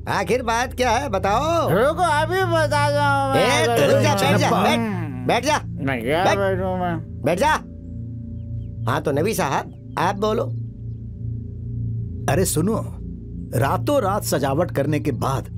आखिर बात क्या है बताओ। रुको, अभी बता दो। रुक जा, बैठ जा, बैठ जा, बैठ जा। हाँ तो नबी साहब, आप बोलो। अरे सुनो, रातों रात सजावट करने के बाद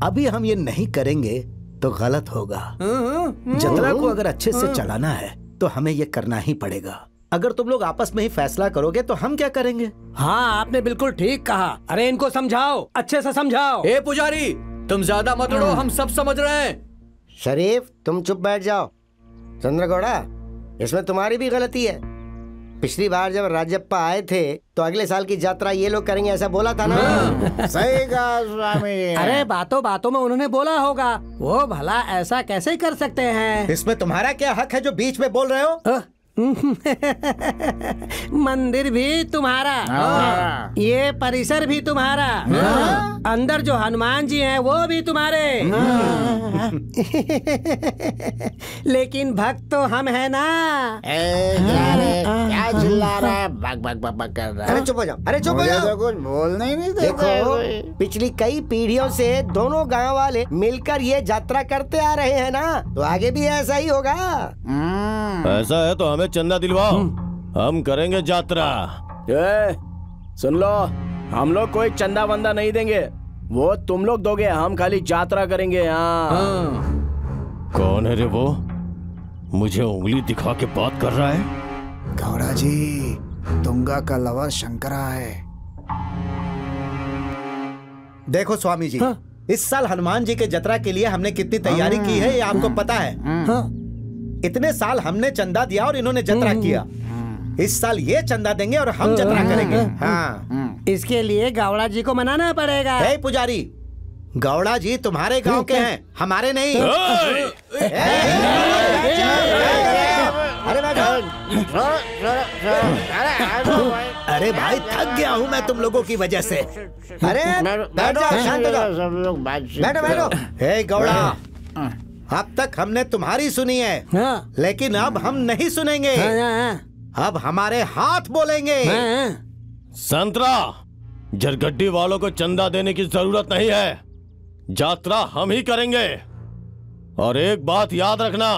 अभी हम ये नहीं करेंगे तो गलत होगा। जतरा को अगर अच्छे से चलाना है तो हमें ये करना ही पड़ेगा। अगर तुम लोग आपस में ही फैसला करोगे तो हम क्या करेंगे? हाँ, आपने बिल्कुल ठीक कहा। अरे इनको समझाओ, अच्छे से समझाओ। ए पुजारी, तुम ज्यादा मत लड़ो, हम सब समझ रहे हैं। शरीफ, तुम चुप बैठ जाओ। चंद्रगौड़ा, इसमें तुम्हारी भी गलती है। पिछली बार जब राजप्पा आए थे तो अगले साल की यात्रा ये लोग करेंगे ऐसा बोला था ना। सही कहा स्वामी। अरे बातों बातों में उन्होंने बोला होगा, वो भला ऐसा कैसे कर सकते हैं? इसमें तुम्हारा क्या हक है जो बीच में बोल रहे हो? मंदिर भी तुम्हारा, ये परिसर भी तुम्हारा, अंदर जो हनुमान जी हैं वो भी तुम्हारे। लेकिन भक्त तो हम हैं ना। क्या चिल्ला रहा है? बक बक बक बक कर रहा है। अरे चुप हो जाओ, अरे चुप हो मुझे जाओ। तो कुछ बोलना ही नहीं देता है देखो, कोई। पिछली कई पीढ़ियों से दोनों गांव वाले मिलकर ये यात्रा करते आ रहे हैं ना, तो आगे भी ऐसा ही होगा। ऐसा है तो हमें चंदा दिलवाओ, हम करेंगे यात्रा। सुन लो, हम लोग कोई चंदा वंदा नहीं देंगे, वो तुम लोग दोगे, हम खाली यात्रा करेंगे। हाँ। कौन है रे वो? मुझे उंगली दिखा के बात कर रहा है। गौड़ा जी, तुंगा का लवर शंकरा है। देखो स्वामी जी, इस साल हनुमान जी के जतरा के लिए हमने कितनी तैयारी की है ये आपको पता है। इतने साल हमने चंदा दिया और इन्होंने जतरा किया। इस साल ये चंदा देंगे और हम जतरा करेंगे। हाँ, इसके लिए गौड़ा जी को मनाना पड़ेगा। हे पुजारी, गौड़ा जी तुम्हारे गांव के हैं, हमारे नहीं। अरे भाई, थक गया हूँ मैं तुम लोगों की वजह से। अरे बैठ जाओ, शांत हो जाओ। सब लोग बैठो बैठो। हे गौड़ा, अब तक हमने तुम्हारी सुनी है, लेकिन अब हम नहीं सुनेंगे। अब हमारे हाथ बोलेंगे। संतरा, जरगड्डी वालों को चंदा देने की जरूरत नहीं है, यात्रा हम ही करेंगे। और एक बात याद रखना,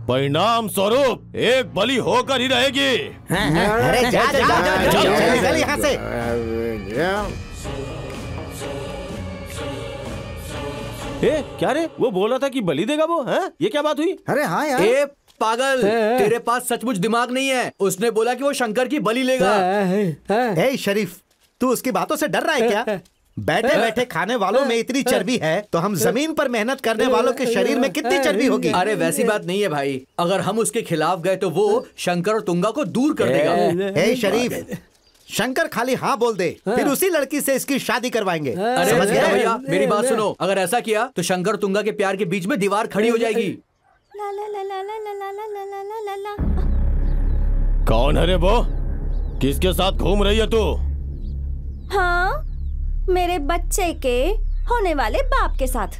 परिणाम स्वरूप एक बलि होकर ही रहेगी। अरे जा जा जा, चल यहाँ से। क्या रे, वो बोल रहा था कि बलि देगा वो, हैं? ये क्या बात हुई? अरे हाँ यार, ए पागल, तेरे पास सचमुच दिमाग नहीं है। उसने बोला कि वो शंकर की बलि लेगा। हे शरीफ, तू उसकी बातों से डर रहा है क्या? बैठे बैठे खाने वालों में इतनी चर्बी है तो हम जमीन पर मेहनत करने वालों के शरीर में कितनी चर्बी होगी? अरे वैसी बात नहीं है भाई, अगर हम उसके खिलाफ गए तो वो शंकर और तुंगा को दूर कर देगा। हे शरीफ, शंकर खाली हाँ बोल दे, फिर उसी लड़की से इसकी शादी करवाएंगे। अरे समझ गया? भैया, मेरी बात सुनो, अगर ऐसा किया तो शंकर तुंगा के प्यार के बीच में दीवार खड़ी हो जाएगी। ला ला ला ला ला ला ला ला ला ला ला। कौन है रे वो? किसके साथ घूम रही है तू? हाँ, मेरे बच्चे के होने वाले बाप के साथ।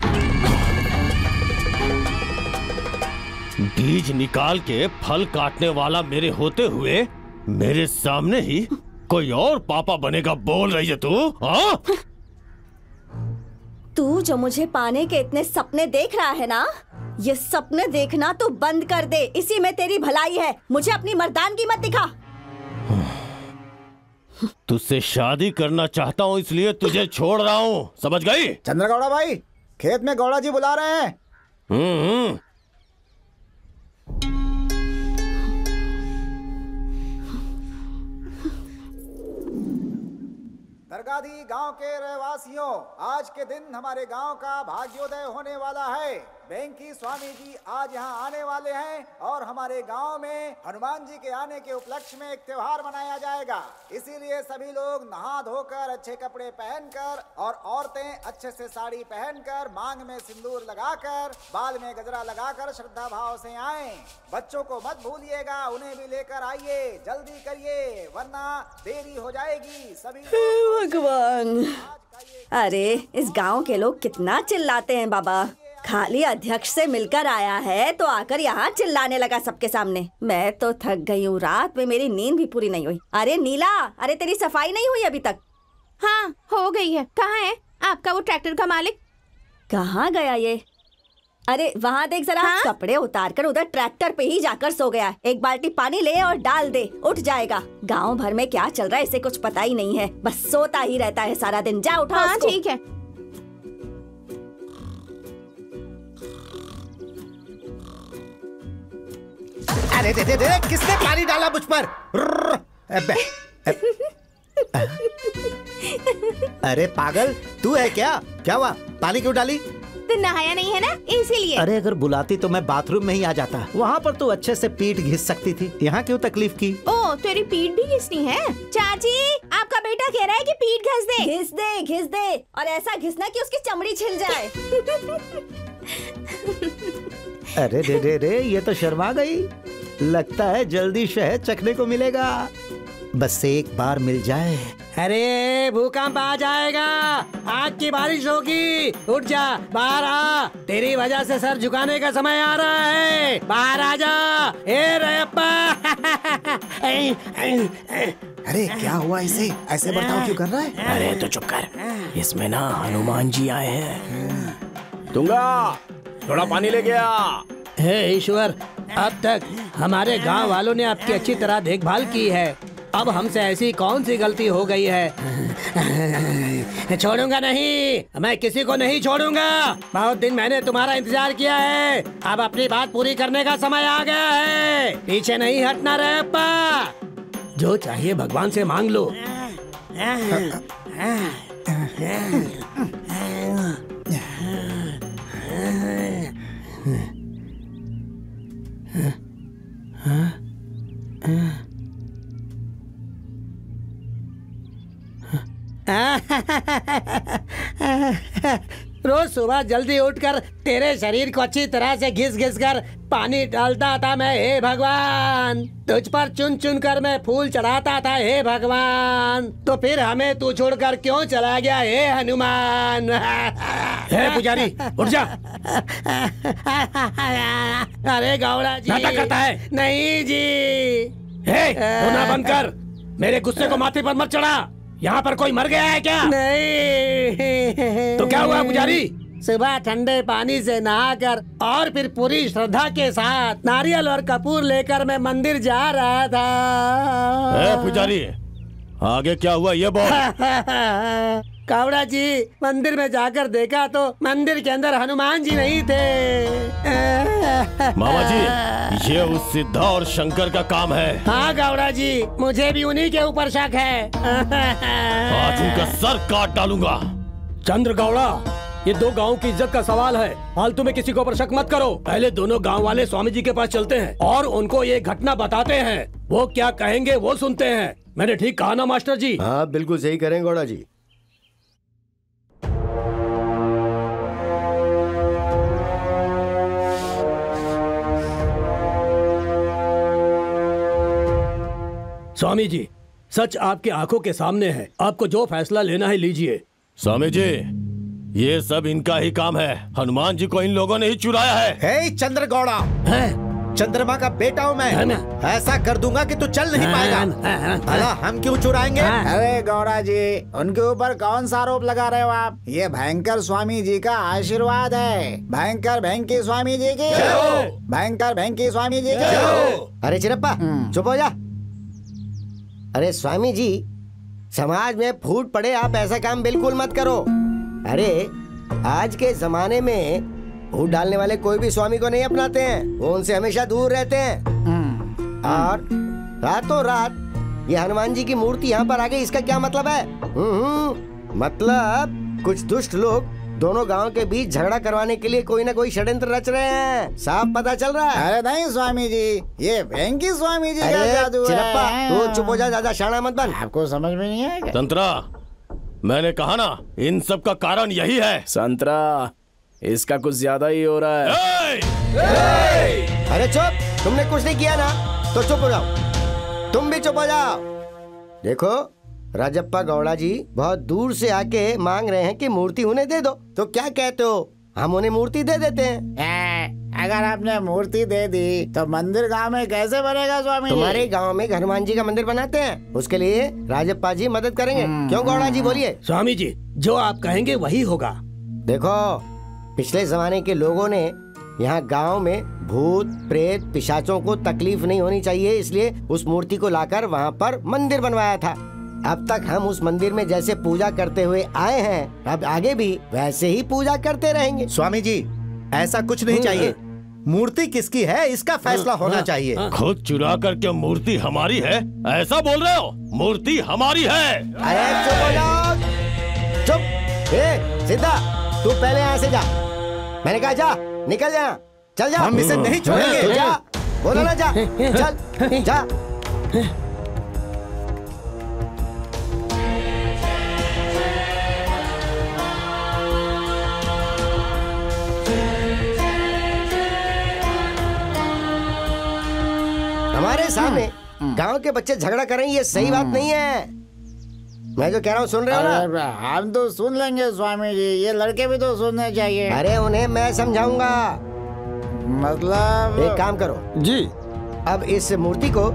बीज निकाल के फल काटने वाला मेरे होते हुए मेरे सामने ही कोई और पापा बनेगा बोल रही है तू? हाँ? तू जो मुझे पाने के इतने सपने देख रहा है ना, ये सपने देखना तू बंद कर दे, इसी में तेरी भलाई है। मुझे अपनी मर्दानगी मत दिखा। तुझसे शादी करना चाहता हूँ, इसलिए तुझे छोड़ रहा हूँ, समझ गई? चंद्रगौड़ा भाई, खेत में गौड़ा जी बुला रहे हैं। दरगादी गांव के रहवासियों, आज के दिन हमारे गांव का भाग्योदय होने वाला है। बैंकी स्वामी जी आज यहाँ आने वाले हैं और हमारे गांव में हनुमान जी के आने के उपलक्ष्य में एक त्योहार मनाया जाएगा। इसीलिए सभी लोग नहा धोकर अच्छे कपड़े पहनकर और औरतें अच्छे से साड़ी पहनकर, मांग में सिंदूर लगाकर, बाल में गजरा लगाकर श्रद्धा भाव से आएं। बच्चों को मत भूलिएगा, उन्हें भी लेकर आइए, जल्दी करिए वरना देरी हो जाएगी। सभी भगवान, अरे इस गांव के लोग कितना चिल्लाते हैं बाबा। खाली अध्यक्ष से मिलकर आया है तो आकर यहाँ चिल्लाने लगा सबके सामने। मैं तो थक गई हूँ, रात में मेरी नींद भी पूरी नहीं हुई। अरे नीला, अरे तेरी सफाई नहीं हुई अभी तक? हाँ, हो गई है। कहाँ है आपका वो ट्रैक्टर का मालिक? कहाँ गया ये? अरे वहाँ देख जरा। हाँ? कपड़े उतारकर उधर ट्रैक्टर पे ही जाकर सो गया। एक बाल्टी पानी ले और डाल दे, उठ जाएगा। गांव भर में क्या चल रहा है इसे कुछ पता ही नहीं है, बस सोता ही रहता है सारा दिन। जा उठा। हाँ ठीक है। अरे दे दे दे, किसने पानी डाला मुझ पर? अरे पागल, तू है क्या? क्या हुआ? पानी क्यों डाली? तो नहाया नहीं है ना, इसीलिए। अरे अगर बुलाती तो मैं बाथरूम में ही आ जाता। वहाँ पर तो अच्छे से पीठ घिस सकती थी, यहाँ क्यों तकलीफ की? ओ, तेरी पीठ भी घिसनी है? चाची, आपका बेटा कह रहा है कि पीठ घिस दे। घिस दे, घिस दे, और ऐसा घिसना कि उसकी चमड़ी छिल जाए। अरे दे दे दे, ये तो शर्मा गई। लगता है जल्दी शहद चखने को मिलेगा। बस एक बार मिल जाए। अरे भूकंप आ जाएगा, आग की बारिश होगी। उठ जा, बाहर आ, तेरी वजह से सर झुकाने का समय आ रहा है। बाहर आ जा। ए रयप्पा। अरे क्या हुआ इसे, ऐसे बर्ताव क्यों कर रहा है? अरे तो चुप कर, इसमें ना हनुमान जी आए हैं। दूंगा, थोड़ा पानी ले गया। हे ईश्वर, अब तक हमारे गांव वालों ने आपकी अच्छी तरह देखभाल की है, अब हमसे ऐसी कौन सी गलती हो गई है? छोड़ूंगा नहीं, मैं किसी को नहीं छोड़ूंगा। बहुत दिन मैंने तुम्हारा इंतजार किया है, अब अपनी बात पूरी करने का समय आ गया है। पीछे नहीं हटना रयप्पा, जो चाहिए भगवान से मांग लो। रोज सुबह जल्दी उठकर तेरे शरीर को अच्छी तरह से घिस घिस कर पानी डालता था मैं, हे भगवान। तुझ पर चुन चुन कर मैं फूल चढ़ाता था, हे भगवान। तो फिर हमें तू छोड़कर क्यों चला गया, हे हनुमान? हे पुजारी, उठ जा। अरे गौड़ा जी, नाटक करता है। नहीं जी। हे, रोना बंद कर, मेरे गुस्से को माथे पर मत चढ़ा। यहाँ पर कोई मर गया है क्या? नहीं। तो क्या हुआ पुजारी? सुबह ठंडे पानी से नहाकर और फिर पूरी श्रद्धा के साथ नारियल और कपूर लेकर मैं मंदिर जा रहा था। पुजारी, आगे क्या हुआ ये बोल। कावड़ा जी, मंदिर में जाकर देखा तो मंदिर के अंदर हनुमान जी नहीं थे। मामा जी, ये उस सिद्धा और शंकर का काम है। हाँ कावड़ा जी, मुझे भी उन्हीं के ऊपर शक है। आज उनका सर काट डालूंगा। चंद्र गौड़ा, ये दो गांव की इज्जत का सवाल है, फालतू में किसी के ऊपर शक मत करो। पहले दोनों गांव वाले स्वामी जी के पास चलते हैं और उनको ये घटना बताते हैं। वो क्या कहेंगे वो सुनते हैं। मैंने ठीक कहा ना मास्टर जी? हाँ बिल्कुल सही करें गौड़ा जी। स्वामी जी, सच आपकी आंखों के सामने है, आपको जो फैसला लेना है लीजिए। स्वामी जी, ये सब इनका ही काम है। हनुमान जी को इन लोगों ने ही चुराया है। हे चंद्र गौड़ा, चंद्रमा का बेटा हूँ मैं, ऐसा कर दूंगा कि तू चल नहीं पाएगा। भला हम क्यों चुराएंगे? अरे गौड़ा जी, उनके ऊपर कौन सा आरोप लगा रहे हो आप? ये भयंकर स्वामी जी का आशीर्वाद है। भयंकर भयंकी स्वामी जी की, भयंकर भयंकी स्वामी जी की। अरे चिरप्पा, चुप हो जा। अरे स्वामी जी, समाज में फूट पड़े, आप ऐसा काम बिल्कुल मत करो। अरे आज के जमाने में फूट डालने वाले कोई भी स्वामी को नहीं अपनाते हैं, वो उनसे हमेशा दूर रहते हैं। और रातों रात ये हनुमान जी की मूर्ति यहाँ पर आ गई, इसका क्या मतलब है? मतलब कुछ दुष्ट लोग दोनों गांव के बीच झगड़ा करवाने के लिए कोई ना कोई षड्यंत्र रच रहे हैं, साफ पता चल रहा है। अरे नहीं स्वामी जी, ये भयंकी स्वामी जी का जादू है। चिरप्पा, तू चुप हो जा, ज्यादा शाना मत बन। आपको समझ में नहीं आएगा? संतरा, मैंने कहा ना, इन सब का कारण यही है। संतरा, इसका कुछ ज्यादा ही हो रहा है। अरे चुप, तुमने कुछ नहीं किया ना, तो चुप हो जाओ। तुम भी चुप हो जाओ। देखो राजप्पा गौड़ा जी बहुत दूर से आके मांग रहे हैं कि मूर्ति उन्हें दे दो, तो क्या कहते हो, हम उन्हें मूर्ति दे देते हैं। अगर आपने मूर्ति दे दी तो मंदिर गांव में कैसे बनेगा स्वामी? तुम्हारे गांव में हनुमान जी का मंदिर बनाते हैं, उसके लिए राजप्पा जी मदद करेंगे। क्यों गौड़ा जी, बोलिए। स्वामी जी, जो आप कहेंगे वही होगा। देखो, पिछले जमाने के लोगों ने यहाँ गांव में भूत प्रेत पिशाचों को तकलीफ नहीं होनी चाहिए, इसलिए उस मूर्ति को लाकर वहाँ पर मंदिर बनवाया था। अब तक हम उस मंदिर में जैसे पूजा करते हुए आए हैं, अब आगे भी वैसे ही पूजा करते रहेंगे। स्वामी जी, ऐसा कुछ नहीं चाहिए। मूर्ति किसकी है इसका फैसला होना चाहिए। खुद चुरा करके मूर्ति हमारी है, ऐसा बोल रहे हो? मूर्ति हमारी है। अरे चुप हो जाओ, चुप। सीधा, तू पहले यहाँ से जा। मैंने कहा जा, निकल जा, चल जा। हम इसे नहीं छोड़ेंगे। तू जा, बोला ना जा, चल जा। हमारे सामने गांव के बच्चे झगड़ा कर रहे हैं, ये सही बात नहीं है। मैं जो कह रहा हूँ सुन रहे हो ना? हम तो सुन लेंगे स्वामी जी, ये लड़के भी तो सुनने चाहिए। अरे उन्हें मैं समझाऊंगा। मतलब एक काम करो जी, अब इस मूर्ति को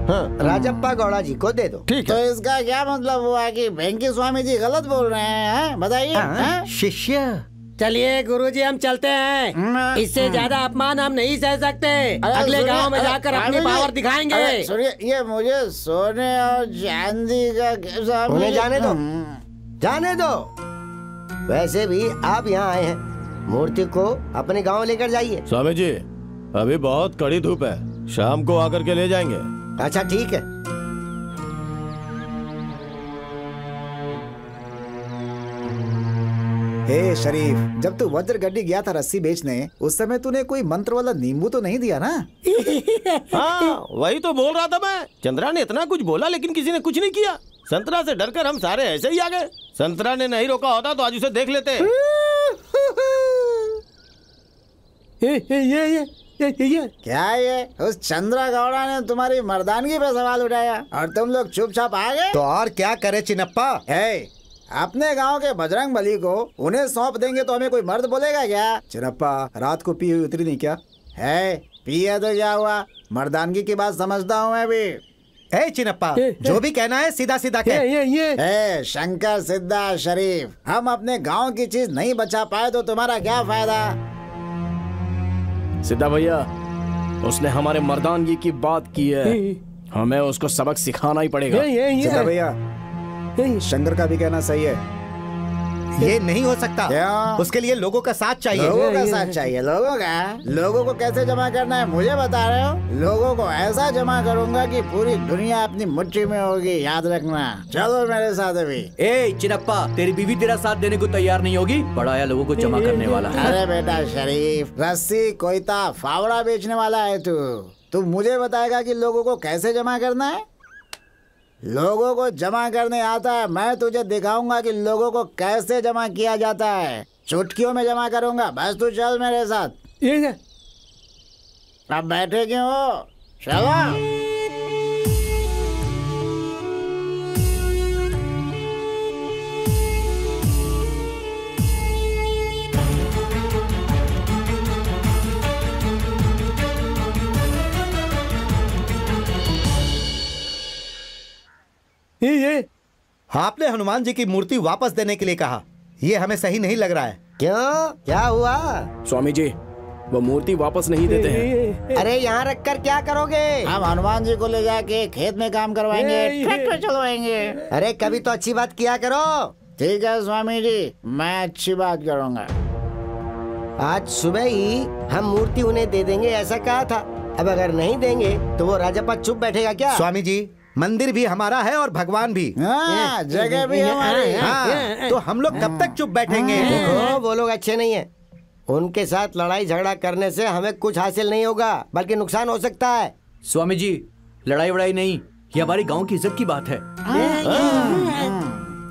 राजप्पा गौड़ा जी को दे दो। ठीक तो है। इसका क्या मतलब हुआ कि वेंकी स्वामी जी गलत बोल रहे हैं? बताइए। शिष्य चलिए गुरुजी हम चलते हैं, इससे ज्यादा अपमान हम नहीं सह सकते। अगले गांव में जाकर अपनी पावर दिखाएंगे। सुनिए, ये मुझे सोने और चांदी का उन्हें जाने दो, जाने दो। वैसे भी आप यहाँ आए हैं, मूर्ति को अपने गांव लेकर जाइए। स्वामी जी अभी बहुत कड़ी धूप है, शाम को आकर के ले जाएंगे। अच्छा ठीक है। हे शरीफ, जब तू वज्र गड्डी गया था रस्सी बेचने, उस समय तूने कोई मंत्र वाला नींबू तो नहीं दिया ना? हाँ वही तो बोल रहा था मैं। चंद्रा ने इतना कुछ बोला लेकिन किसी ने कुछ नहीं किया। संतरा से डरकर हम सारे ऐसे ही आ गए। संतरा ने नहीं रोका होता तो आज उसे देख लेते। ये क्या ये उस चंद्रा गौड़ा ने तुम्हारी मर्दानगी पे सवाल उठाया और तुम लोग चुपचाप आ गए? तो और क्या करे चिनप्पा? अपने गांव के बजरंग बली को उन्हें सौंप देंगे तो हमें कोई मर्द बोलेगा क्या? चिनप्पा, रात को पी हुई उतरी नहीं क्या? है पिया तो क्या हुआ, मर्दानगी की बात समझता हूँ मैं भी। ए चिनप्पा, जो भी कहना है सीधा सीधा कह। शंकर सिद्धा शरीफ, हम अपने गांव की चीज नहीं बचा पाए तो तुम्हारा क्या फायदा? सिद्धा भैया, उसने हमारे मर्दानगी की बात की है, हमें उसको सबक सिखाना ही पड़ेगा। सिद्धा भैया, शंकर का भी कहना सही है। ये नहीं हो सकता। क्यों? उसके लिए लोगों का साथ चाहिए। लोगों का साथ चाहिए? लोगों को कैसे जमा करना है मुझे बता रहे हो? लोगों को ऐसा जमा करूंगा कि पूरी दुनिया अपनी मुट्ठी में होगी, याद रखना। चलो मेरे साथ अभी। ए चिनप्पा, तेरी बीवी तेरा साथ देने को तैयार नहीं होगी? बड़ा आया लोगों को जमा करने वाला। अरे बेटा शरीफ, रस्सी कोयता फावड़ा बेचने वाला है तू मुझे बताएगा कि लोगों को कैसे जमा करना है? लोगों को जमा करने आता है, मैं तुझे दिखाऊंगा कि लोगों को कैसे जमा किया जाता है। चुटकियों में जमा करूंगा, बस तू चल मेरे साथ। अब बैठे क्यों हो? चलो। ये आपने हनुमान जी की मूर्ति वापस देने के लिए कहा, ये हमें सही नहीं लग रहा है। क्यों, क्या हुआ? स्वामी जी, वो मूर्ति वापस नहीं देते हैं। अरे यहाँ रख कर क्या करोगे? हम हनुमान जी को ले जाके खेत में काम करवाएंगे, ट्रैक्टर चलवाएंगे। अरे कभी तो अच्छी बात किया करो। ठीक है स्वामी जी, मैं अच्छी बात करूँगा। आज सुबह ही हम मूर्ति उन्हें दे देंगे ऐसा कहा था। अब अगर नहीं देंगे तो वो राजप्पा चुप बैठेगा क्या? स्वामी जी, मंदिर भी हमारा है और भगवान भी। जगह भी हमारी। हाँ, तो हम लोग कब तक चुप बैठेंगे? देखो वो लोग अच्छे नहीं है, उनके साथ लड़ाई झगड़ा करने से हमें कुछ हासिल नहीं होगा बल्कि नुकसान हो सकता है। स्वामी जी, लड़ाई वड़ाई नहीं, ये हमारी गांव की इज्जत की बात है।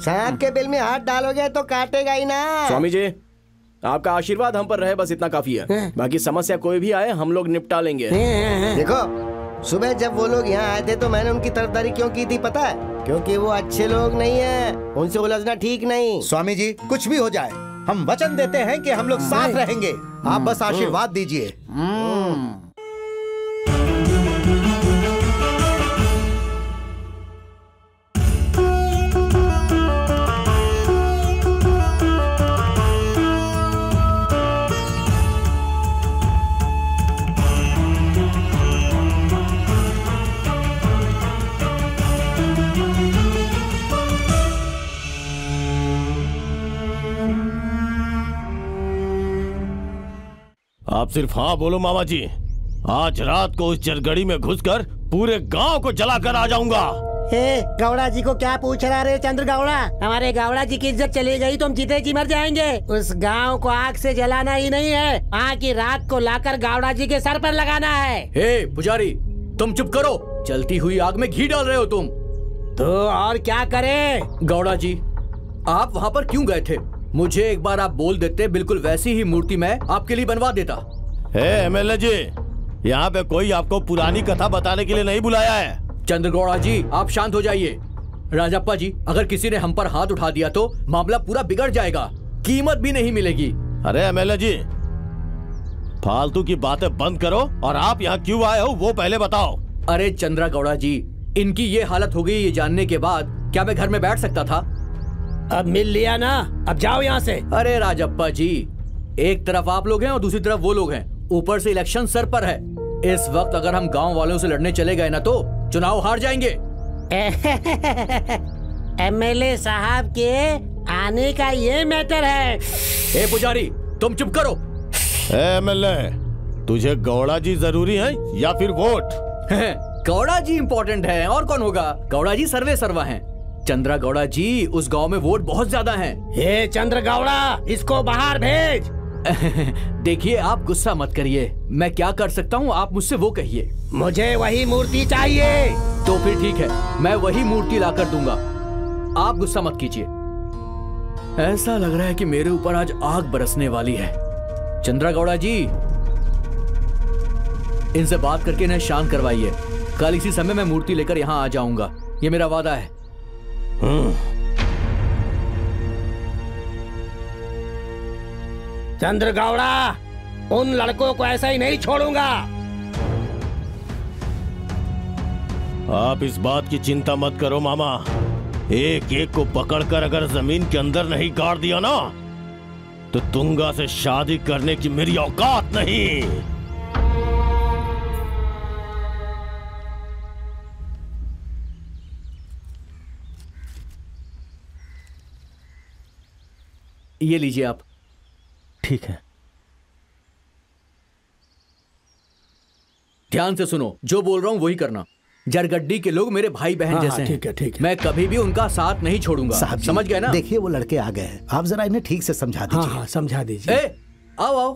सांप के बिल में हाथ डालोगे तो काटेगा ही ना। स्वामी जी, आपका आशीर्वाद हम पर रहे, बस इतना काफी है। बाकी समस्या कोई भी आए हम लोग निपटा लेंगे। देखो सुबह जब वो लोग यहाँ आए थे तो मैंने उनकी तरफदारी क्यों की थी पता है? क्योंकि वो अच्छे लोग नहीं है, उनसे उलझना ठीक नहीं। स्वामी जी, कुछ भी हो जाए हम वचन देते हैं कि हम लोग साथ रहेंगे, आप बस आशीर्वाद दीजिए। आप सिर्फ हाँ बोलो मामा जी, आज रात को उस जरगड़ी में घुसकर पूरे गांव को जलाकर आ जाऊंगा। गौड़ा जी को क्या पूछ रहा रे चंद्र गौड़ा? हमारे गौड़ा जी की इज्जत चली गई तो हम जीते जी मर जाएंगे। उस गांव को आग से जलाना ही नहीं है, वहाँ की रात को लाकर गौड़ा जी के सर पर लगाना है। हे पुजारी, तुम चुप करो, जलती हुई आग में घी डाल रहे हो तुम। तो और क्या करे? गौड़ा जी, आप वहाँ पर क्यों गए थे? मुझे एक बार आप बोल देते, बिल्कुल वैसी ही मूर्ति मैं आपके लिए बनवा देता। एमएलए जी, यहाँ पे कोई आपको पुरानी कथा बताने के लिए नहीं बुलाया है। चंद्रगौड़ा जी, आप शांत हो जाइए। राजप्पा जी, अगर किसी ने हम पर हाथ उठा दिया तो मामला पूरा बिगड़ जाएगा, कीमत भी नहीं मिलेगी। अरे एमएलए जी, फालतू की बातें बंद करो और आप यहाँ क्यों आए हो वो पहले बताओ। अरे चंद्रगौड़ा जी, इनकी ये हालत हो गई ये जानने के बाद क्या मैं घर में बैठ सकता था? अब मिल लिया ना, अब जाओ यहाँ से। अरे राजप्पा जी, एक तरफ आप लोग हैं और दूसरी तरफ वो लोग हैं, ऊपर से इलेक्शन सर पर है। इस वक्त अगर हम गांव वालों से लड़ने चले गए ना तो चुनाव हार जाएंगे। एमएलए साहब के आने का ये मैटर है। ए पुजारी, तुम चुप करो। एमएलए, तुझे गौड़ा जी जरूरी है या फिर वोट? गौड़ा जी इम्पोर्टेंट है, और कौन होगा? गौड़ा जी सर्वे सर्वा हैं। चंद्रा गौड़ा जी, उस गांव में वोट बहुत ज्यादा हैं। ये चंद्र गौड़ा, इसको बाहर भेज। देखिए, आप गुस्सा मत करिए, मैं क्या कर सकता हूँ आप मुझसे वो कहिए। मुझे वही मूर्ति चाहिए। तो फिर ठीक है, मैं वही मूर्ति लाकर दूंगा, आप गुस्सा मत कीजिए। ऐसा लग रहा है कि मेरे ऊपर आज आग बरसने वाली है। चंद्रा गौड़ा जी, इनसे बात करके इन्हें शांत करवाइए। कल इसी समय मैं मूर्ति लेकर यहाँ आ जाऊंगा, ये मेरा वादा है। चंद्र गौड़ा, उन लड़कों को ऐसा ही नहीं छोड़ूंगा। आप इस बात की चिंता मत करो मामा, एक एक को पकड़कर अगर जमीन के अंदर नहीं गाड़ दिया ना तो तुंगा से शादी करने की मेरी औकात नहीं। ये लीजिए आप। ठीक है। ध्यान से सुनो, जो बोल रहा हूं वही करना। जरगड्डी के लोग मेरे भाई बहन जैसे हैं। ठीक है, ठीक है। मैं कभी भी उनका साथ नहीं छोड़ूंगा। समझ गए ना? देखिए, वो लड़के आ गए हैं, आप जरा इन्हें ठीक से समझा दीजिए। हाँ, समझा दीजिए। आओ आओ।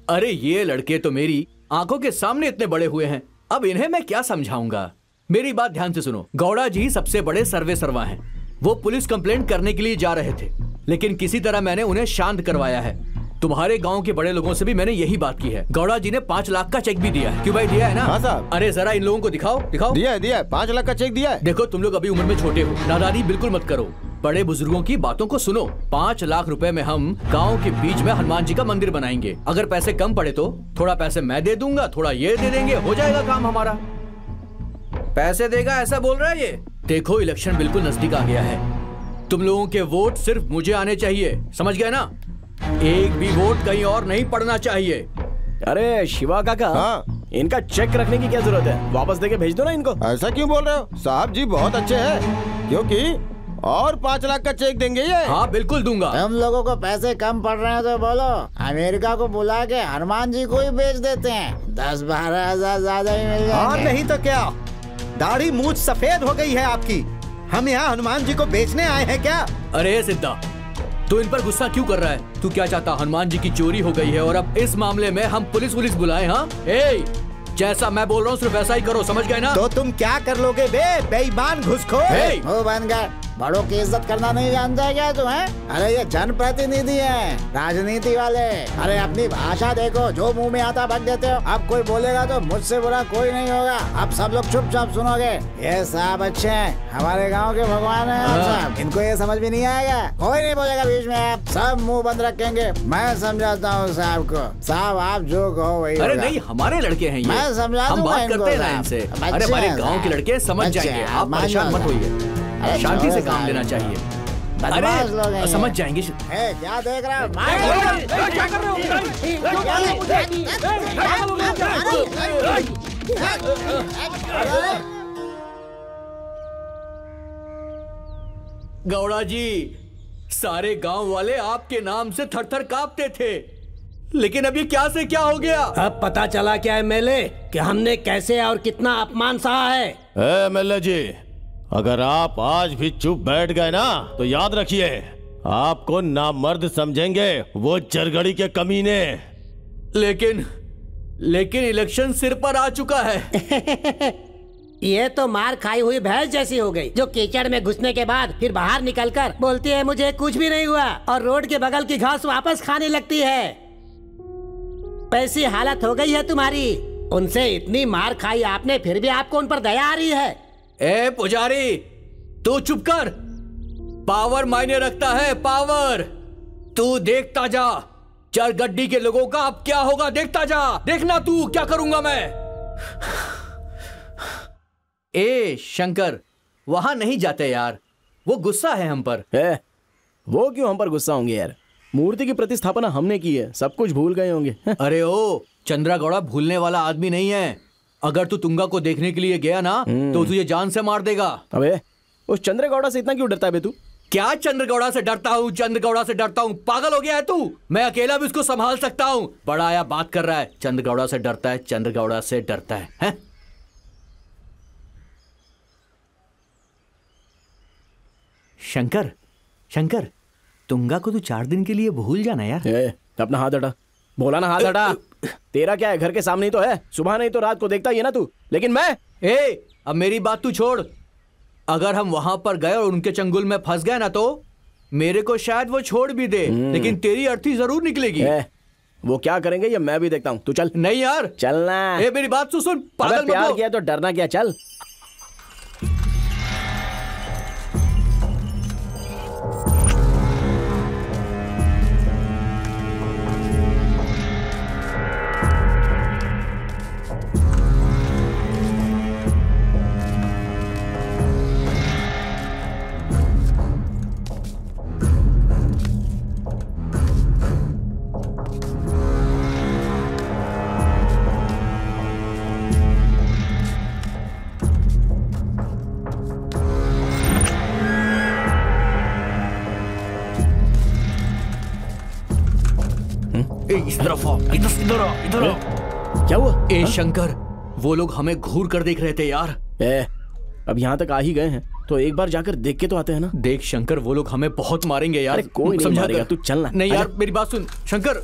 अरे ये लड़के तो मेरी आंखों के सामने इतने बड़े हुए हैं, अब इन्हें मैं क्या समझाऊंगा। मेरी बात ध्यान से सुनो। गौड़ा जी सबसे बड़े सर्वे सर्वा हैं। वो पुलिस कंप्लेंट करने के लिए जा रहे थे, लेकिन किसी तरह मैंने उन्हें शांत करवाया है। तुम्हारे गांव के बड़े लोगों से भी मैंने यही बात की है। गौड़ा जी ने 5 लाख का चेक भी दिया है। क्यों भाई, दिया है ना? हाँ साहब। अरे जरा इन लोगों को दिखाओ दिखाओ। दिया है 5 लाख का चेक दिया है। देखो, तुम लोग अभी उम्र में छोटे हो, नादानी बिल्कुल मत करो, बड़े बुजुर्गों की बातों को सुनो। 5 लाख रुपए में हम गाँव के बीच में हनुमान जी का मंदिर बनाएंगे। अगर पैसे कम पड़े तो थोड़ा पैसे मैं दे दूंगा, थोड़ा ये दे देंगे, हो जाएगा काम हमारा। पैसे देगा ऐसा बोल रहा है ये? देखो, इलेक्शन बिल्कुल नजदीक आ गया है, तुम लोगों के वोट सिर्फ मुझे आने चाहिए, समझ गए ना? एक भी वोट कहीं और नहीं पड़ना चाहिए। अरे शिवा काका, हाँ? इनका चेक रखने की क्या जरूरत है? वापस देके भेज दो ना इनको। ऐसा क्यों बोल रहे हो साहब जी? बहुत अच्छे हैं, क्योंकि और 5 लाख का चेक देंगे ये। हाँ बिल्कुल दूंगा। हम लोगों को पैसे कम पड़ रहे हैं तो बोलो, अमेरिका को बुला के हनुमान जी को ही बेच देते हैं, 10-12 हजार ज्यादा ही मिल जाएंगे। और नहीं तो क्या, दाढ़ी मूछ सफेद हो गई है आपकी। हम यहाँ हनुमान जी को बेचने आए हैं क्या? अरे सिद्धा, तू इन पर गुस्सा क्यों कर रहा है? तू क्या चाहता? हनुमान जी की चोरी हो गई है और अब इस मामले में हम पुलिस बुलाए? हाँ, जैसा मैं बोल रहा हूँ सिर्फ वैसा ही करो, समझ गए ना? तो तुम क्या कर लोगे बे बेईमान घुसखोर? मुंह बंद कर, बड़ों की इज्जत करना नहीं जानता है क्या तुम्हें? अरे ये जनप्रतिनिधि हैं, राजनीति वाले। अरे अपनी भाषा देखो, जो मुंह में आता बक देते हो। अब कोई बोलेगा तो मुझसे बुरा कोई नहीं होगा। अब सब लोग चुपचाप सुनोगे। ये साहब अच्छे हैं, हमारे गाँव के भगवान है साहब, इनको ये समझ भी नहीं आएगा, कोई नहीं बोलेगा बीच में, आप सब मुँह बंद रखेंगे। मैं समझाता हूँ साहब को। साहब आप जो कहो वही। अरे नहीं, हमारे लड़के हैं ये, मैं समझा हम दूंगा बात करते हैं ना इनको इनसे। साहब। अरे हमारे बच्चे गांव के हैं लड़के समझ बच्चे जाएंगे, हैं, आप मान परेशान लो मत होइए, शांति से काम लेना चाहिए। बदमाश लोग हैं अरे समझ ये। जाएंगे। क्या देख रहा है? गौड़ा जी, सारे गांव वाले आपके नाम से थर-थर कांपते थे, लेकिन अब ये क्या से क्या हो गया? अब पता चला क्या एमएलए कि हमने कैसे और कितना अपमान सहा है। एमएलए जी, अगर आप आज भी चुप बैठ गए ना तो याद रखिए, आपको नामर्द समझेंगे वो जरगड़ी के कमीने। लेकिन इलेक्शन सिर पर आ चुका है। ये तो मार खाई हुई भैंस जैसी हो गई, जो कीचड़ में घुसने के बाद फिर बाहर निकलकर बोलती है मुझे कुछ भी नहीं हुआ, और रोड के बगल की घास वापस खाने लगती है। ऐसी हालत हो गई है तुम्हारी। उनसे इतनी मार खाई आपने, फिर भी आपको उन पर दया आ रही है? ए पुजारी, तू चुप कर। पावर मायने रखता है, पावर। तू देखता जा, चरगड्डी के लोगों का अब क्या होगा, देखता जा। देखना तू क्या करूंगा मैं। ए शंकर, वहां नहीं जाते यार, वो गुस्सा है हम पर। वो क्यों हम पर गुस्सा होंगे यार? मूर्ति की प्रतिस्थापना हमने की है, सब कुछ भूल गए होंगे। अरे ओ, चंद्रा गौड़ा भूलने वाला आदमी नहीं है। अगर तू तुंगा को देखने के लिए गया ना तो तुझे जान से मार देगा। अबे उस चंद्रगौड़ा से इतना क्यों डरता है बे तू? क्या चंद्रगौड़ा से डरता हूँ? चंद्रगौड़ा से डरता हूँ? पागल हो गया है तू? मैं अकेला भी उसको संभाल सकता हूँ। बड़ा आया बात कर रहा है, चंद्रगौड़ा से डरता है, चंद्रगौड़ा से डरता है? शंकर, शंकर, तुंगा को तू 4 दिन के लिए भूल जाना यार। अपना हाथ हटा, बोला ना हाथ हटा। तेरा क्या है, घर के सामने ही तो है, सुबह नहीं तो रात को देखता ही है ना तू। लेकिन मैं अब मेरी बात तू छोड़। अगर हम वहां पर गए और उनके चंगुल में फंस गए ना तो मेरे को शायद वो छोड़ भी दे, लेकिन तेरी अर्थी जरूर निकलेगी। वो क्या करेंगे ये मैं भी देखता हूँ, तू चल। नहीं यार, चलना। मेरी बात तो सुन, पागल मत प्यार हो। किया तो डरना क्या, चल। इस तरफ आओ, इधर आओ, इधर आओ। क्या हुआ? ए शंकर, वो लोग हमें घूर कर देख रहे थे यार। अब यहाँ तक आ ही गए हैं तो एक बार जाकर देख के तो आते हैं ना। देख शंकर, वो लोग हमें बहुत मारेंगे यार। अरे कोई नहीं मारेगा, तू चलना। नहीं यार, मेरी बात सुन शंकर।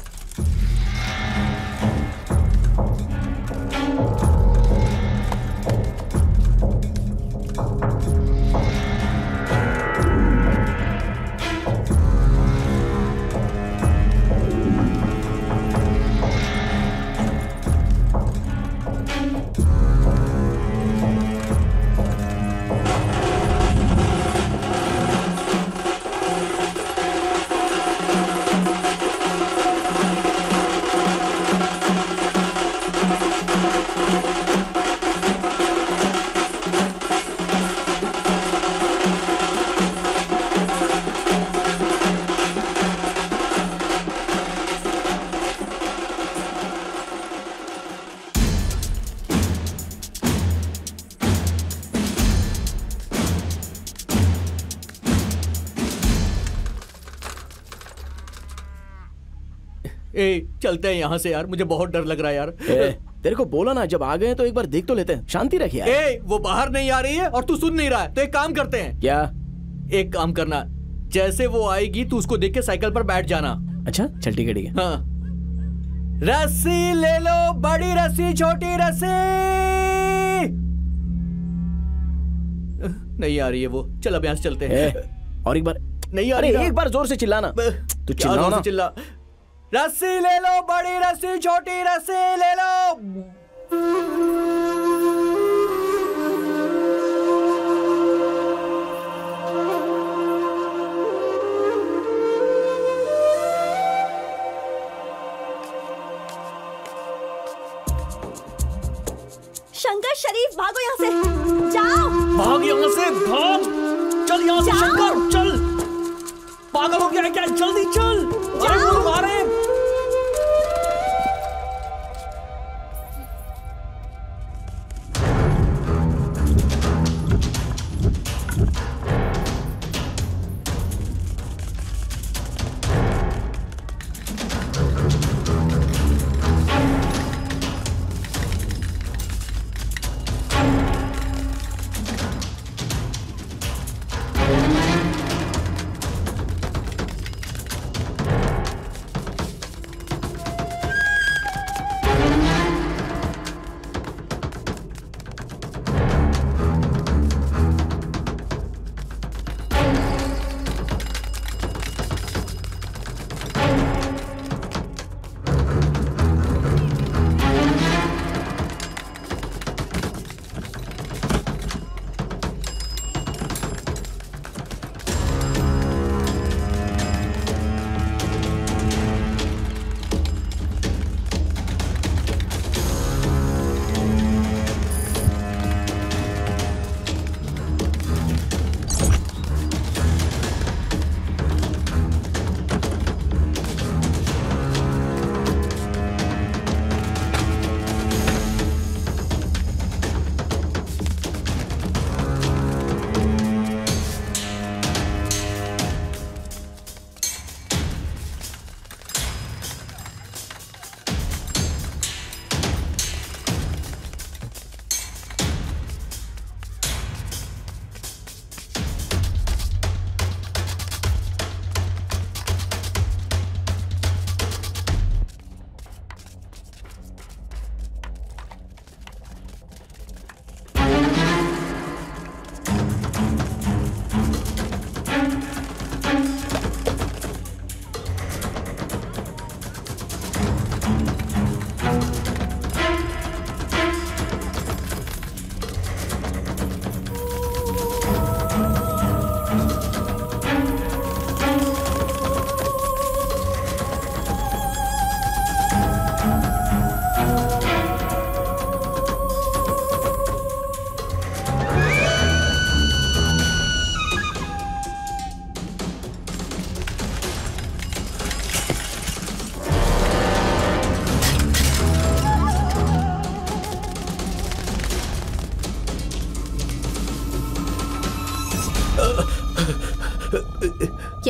चलते हैं यहाँ से यार, मुझे बहुत डर लग रहा है यार। तेरे को बोला ना, जब आ गए तो एक बार देख तो लेते हैं। शांति रख यार। वो बाहर नहीं आ रही है और तू सुन नहीं रहा है, तो एक काम करते हैं। क्या? एक काम करना, जैसे वो आएगी तू उसको देख के साइकिल पर बैठ जाना। अच्छा चल, ठीक है ठीक है। हाँ। रस्सी ले लो, बड़ी रस्सी, छोटी रस्सी। नहीं आ रही है वो, चल अब यहाँ से चलते हैं। और एक बार नहीं आ रही। एक बार जोर से चिल्लाना। तू चिल्ला। रस्सी ले लो, बड़ी रस्सी, छोटी रस्सी ले लो। शंकर, शरीफ, भागो यहाँ से, जाओ। भाग यहाँ से, भाग। चल यहाँ से शंकर, चल। पागल हो गया है क्या? जल्दी चल। अरे वो मारे।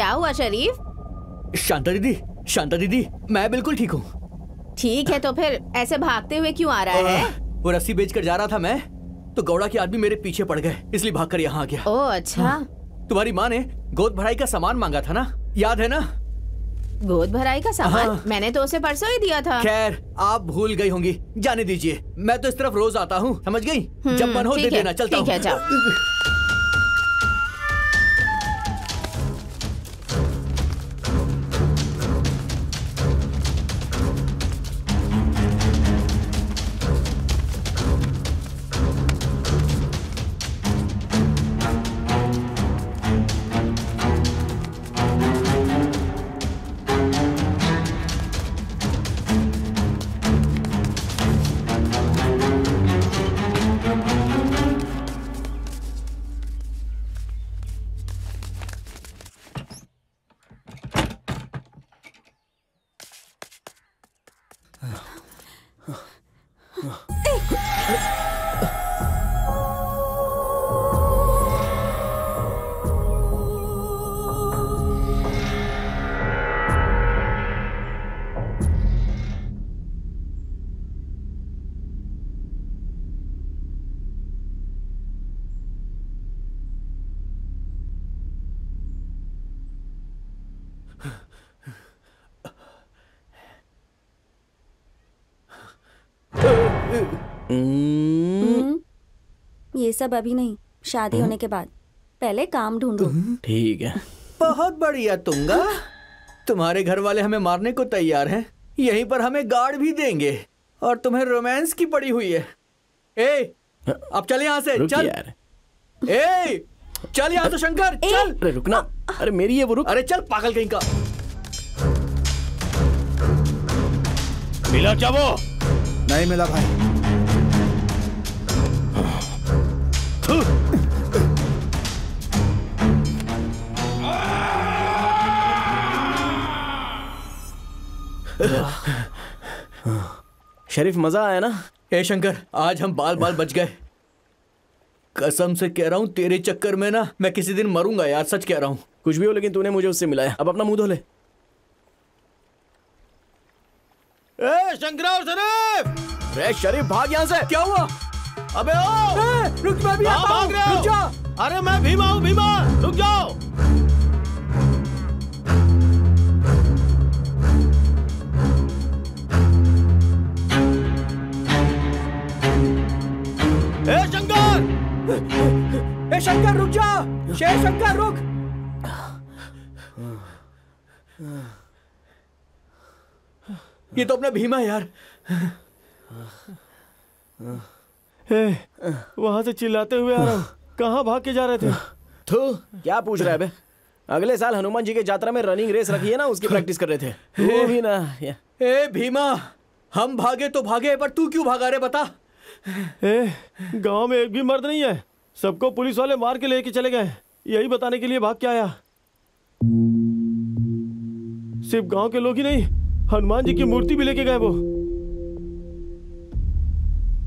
क्या हुआ शरीफ? शांता दीदी मैं बिल्कुल ठीक हूँ। ठीक है तो फिर ऐसे भागते हुए क्यों आ रहा है? वो रस्सी बेचकर जा रहा था मैं, तो गौड़ा के आदमी मेरे पीछे पड़ गए, इसलिए भागकर यहाँ आ गया। ओह अच्छा। तुम्हारी माँ ने गोद भराई का सामान मांगा था ना, याद है ना? गोद भराई का सामान? मैंने तो उसे परसों ही दिया था। खैर आप भूल गई होंगी, जाने दीजिए। मैं तो इस तरफ रोज आता हूँ, समझ गई? जब मन हो दे देना, चलता हूँ। ठीक है, जाओ। ये सब अभी नहीं, शादी होने के बाद। पहले काम ढूंढो। ठीक है। बहुत बढ़िया तुंगा, तुम्हारे घर वाले हमें मारने को तैयार हैं, यहीं पर हमें गार्ड भी देंगे, और तुम्हें रोमांस की पड़ी हुई है। ए, अब चल यहाँ से, चल यार। ए, चल यहाँ से शंकर, चल। अरे रुकना, अरे मेरी है वो, रुक। अरे चल पागल कहीं का। मिला क्या वो? नहीं मिला भाई। शरीफ मजा आया ना? ए शंकर, आज हम बाल बाल बच गए। कसम से कह रहा हूँ, तेरे चक्कर में ना मैं किसी दिन मरूंगा यार, सच कह रहा हूँ। कुछ भी हो, लेकिन तूने मुझे उससे मिलाया। अब अपना मुंह धो ले। ए शंकरा और शरीफ! अरे शरीफ भाग यहाँ से। क्या हुआ? अबे ओ! रुक, मैं भी आता हूँ, रुक जा। अरे मैं भीमा हूँ, भीमा, रुक जाओ। ए शंकर! ए शंकर रुक जा, शेर शंकर रुक। ये तो अपना भीमा है यार। वहां से चिल्लाते हुए आ रहा हूँ। कहाँ भाग के जा रहे थे? तो क्या पूछ रहा है बे? अगले साल हनुमान जी के यात्रा में रनिंग रेस रखी है ना, उसकी प्रैक्टिस कर रहे थे। वो भी ना। ए भीमा, हम भागे तो भागे, पर तू क्यों भागा रे, बता। गांव में एक भी मर्द नहीं है, सबको पुलिस वाले मार के लेके चले गए। यही बताने के लिए भाग के आया। सिर्फ गांव के लोग ही नहीं, हनुमान जी की मूर्ति भी लेके गए वो।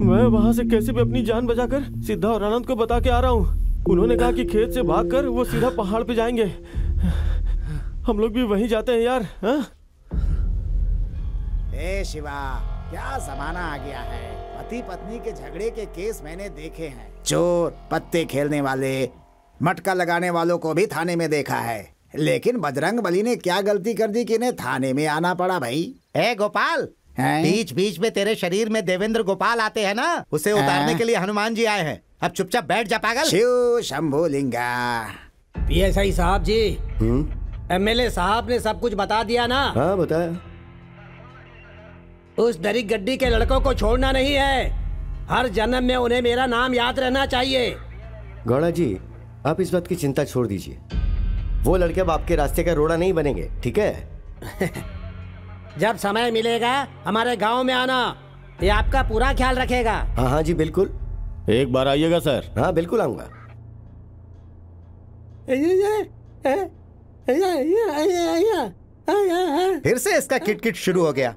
मैं वहां से कैसे भी अपनी जान बचाकर सिद्धा और आनंद को बता के आ रहा हूँ। उन्होंने कहा कि खेत से भागकर वो सीधा पहाड़ पे जाएंगे। हम लोग भी वहीं जाते हैं यार। ए शिवा, क्या जमाना आ गया है। पति पत्नी के झगड़े के केस मैंने देखे हैं। चोर, पत्ते खेलने वाले, मटका लगाने वालों को भी थाने में देखा है। लेकिन बजरंग बली ने क्या गलती कर दी कि इन्हें थाने में आना पड़ा भाई। ए गोपाल, बीच बीच में तेरे शरीर में देवेंद्र गोपाल आते हैं ना, उसे उतारने के लिए हनुमान जी आए हैं। अब चुपचाप बैठ जा पागल। शिव शंभू लिंगा। पीएसआई साहब जी, एमएलए साहब ने सब कुछ बता दिया ना? हाँ बताया। उस दरिक गड्डी के लड़कों को छोड़ना नहीं है। हर जन्म में उन्हें मेरा नाम याद रहना चाहिए। गौड़ा जी, आप इस बात की चिंता छोड़ दीजिए। वो लड़के अब आपके रास्ते का रोड़ा नहीं बनेंगे, ठीक है? जब समय मिलेगा हमारे गांव में आना, ये आपका पूरा ख्याल रखेगा। हाँ हाँ जी बिल्कुल। एक बार आइएगा सर। हाँ बिल्कुल आऊंगा। फिर से इसका किटकिट शुरू हो गया।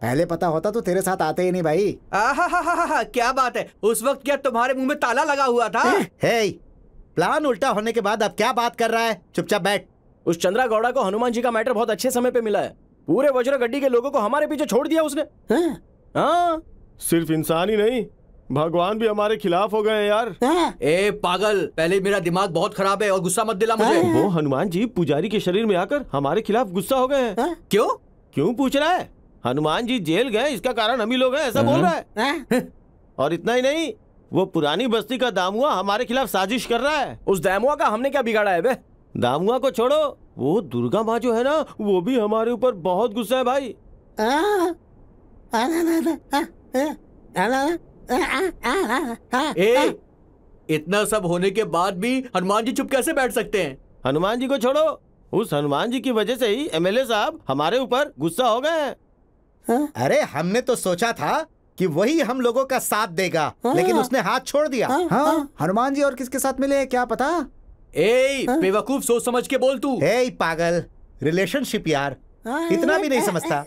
पहले पता होता तो तेरे साथ आते ही नहीं भाई। क्या बात है। उस वक्त क्या तुम्हारे मुंह में ताला लगा हुआ था? हे, प्लान उल्टा होने के बाद अब क्या बात कर रहा है? चुपचाप बैठ। उस चंद्रा गौड़ा को हनुमान जी का मैटर बहुत अच्छे समय पे मिला है। पूरे वज्र गड्डी के लोगों को हमारे पीछे छोड़ दिया उसने। हाँ, सिर्फ इंसान ही नहीं, भगवान भी हमारे खिलाफ हो गए हैं यार। ए पागल, पहले मेरा दिमाग बहुत खराब है और गुस्सा मत दिला मुझे। वो हनुमान जी पुजारी के शरीर में आकर हमारे खिलाफ गुस्सा हो गए हैं। क्यों पूछ रहा है? हनुमान जी जेल गए, इसका कारण हम ही लोग हैं, ऐसा बोल रहा है। और इतना ही नहीं, वो पुरानी बस्ती का दामुआ हमारे खिलाफ साजिश कर रहा है। उस दामुआ का हमने क्या बिगाड़ा है बे? दामुआ को छोड़ो, वो दुर्गा माँ जो है ना, वो भी हमारे ऊपर बहुत गुस्सा है भाई। इतना सब होने के बाद भी हनुमान जी चुप कैसे बैठ सकते हैं? हनुमान जी को छोड़ो, उस हनुमान जी की वजह से ही एमएलए साहब हमारे ऊपर गुस्सा हो गए हैं। अरे हमने तो सोचा था कि वही हम लोगों का साथ देगा, लेकिन उसने हाथ छोड़ दिया। हाँ, हनुमान जी और किसके साथ मिले हैं क्या पता? बेवकूफ, सोच समझ के बोल तू। पागल, रिलेशनशिप यार, इतना भी नहीं समझता।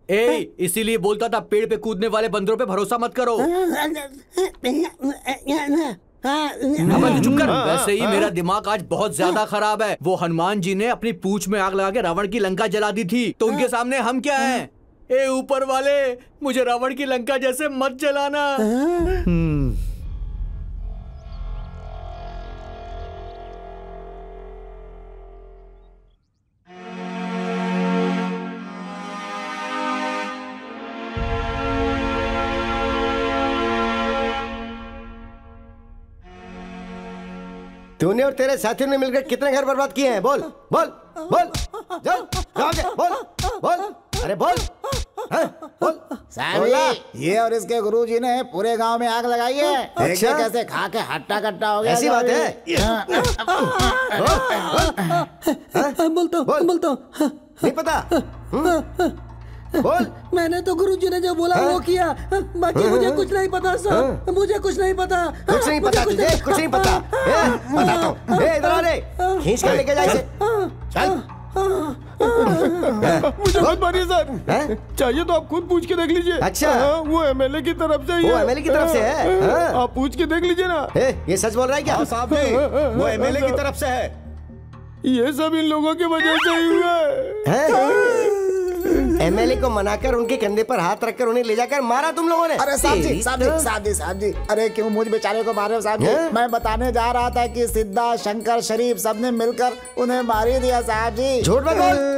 इसीलिए बोलता था पेड़ पे कूदने वाले बंदरों पे भरोसा मत करो। चुप कर। वैसे ही मेरा दिमाग आज बहुत ज्यादा खराब है। वो हनुमान जी ने अपनी पूंछ में आग लगा के रावण की लंका जला दी थी, तो उनके सामने हम क्या हैं? ऊपर वाले, मुझे रावण की लंका जैसे मत जलाना। तूने और तेरे साथियों ने मिलकर कितने घर बर्बाद किए हैं? बोल बोल बोल, बोल बोल, अरे बोल, बोल। साहब, ये और इसके गुरुजी ने पूरे गांव में आग लगाई है। अच्छा? कैसे खा के हट्टा कट्टा हो गया। ऐसी बात है? बोलता हूँ। नहीं पता? बोल। मैंने तो गुरुजी ने जो बोला वो किया, बाकी मुझे कुछ नहीं पता सर, मुझे कुछ नहीं पता। कुछ नहीं पता तुझे? कुछ नहीं पता? बताता हूँ। इधर आ रे, खींच कर लेके जा इसे। चल। मुझे मत मारिए सर, चाहिए तो आप खुद पूछ के देख लीजिए। अच्छा, वो एमएलए की तरफ से ही है। वो एमएलए की तरफ से है? आप पूछ के देख लीजिए ना। ये सच बोल रहा है क्या? साहब जी, वो एमएलए की तरफ से है। ये सब इन लोगों की वजह से ही हुआ है। एमएलए को मनाकर उनके कंधे पर हाथ रखकर उन्हें ले जाकर मारा तुम लोगों ने। अरे साहब जी, अरे क्यों मुझ बेचारे को मारे हो साहब जी? मैं बताने जा रहा था कि सिद्धा, शंकर, शरीफ सबने मिलकर उन्हें मार ही दिया साहब जी। झूठ मत बोल।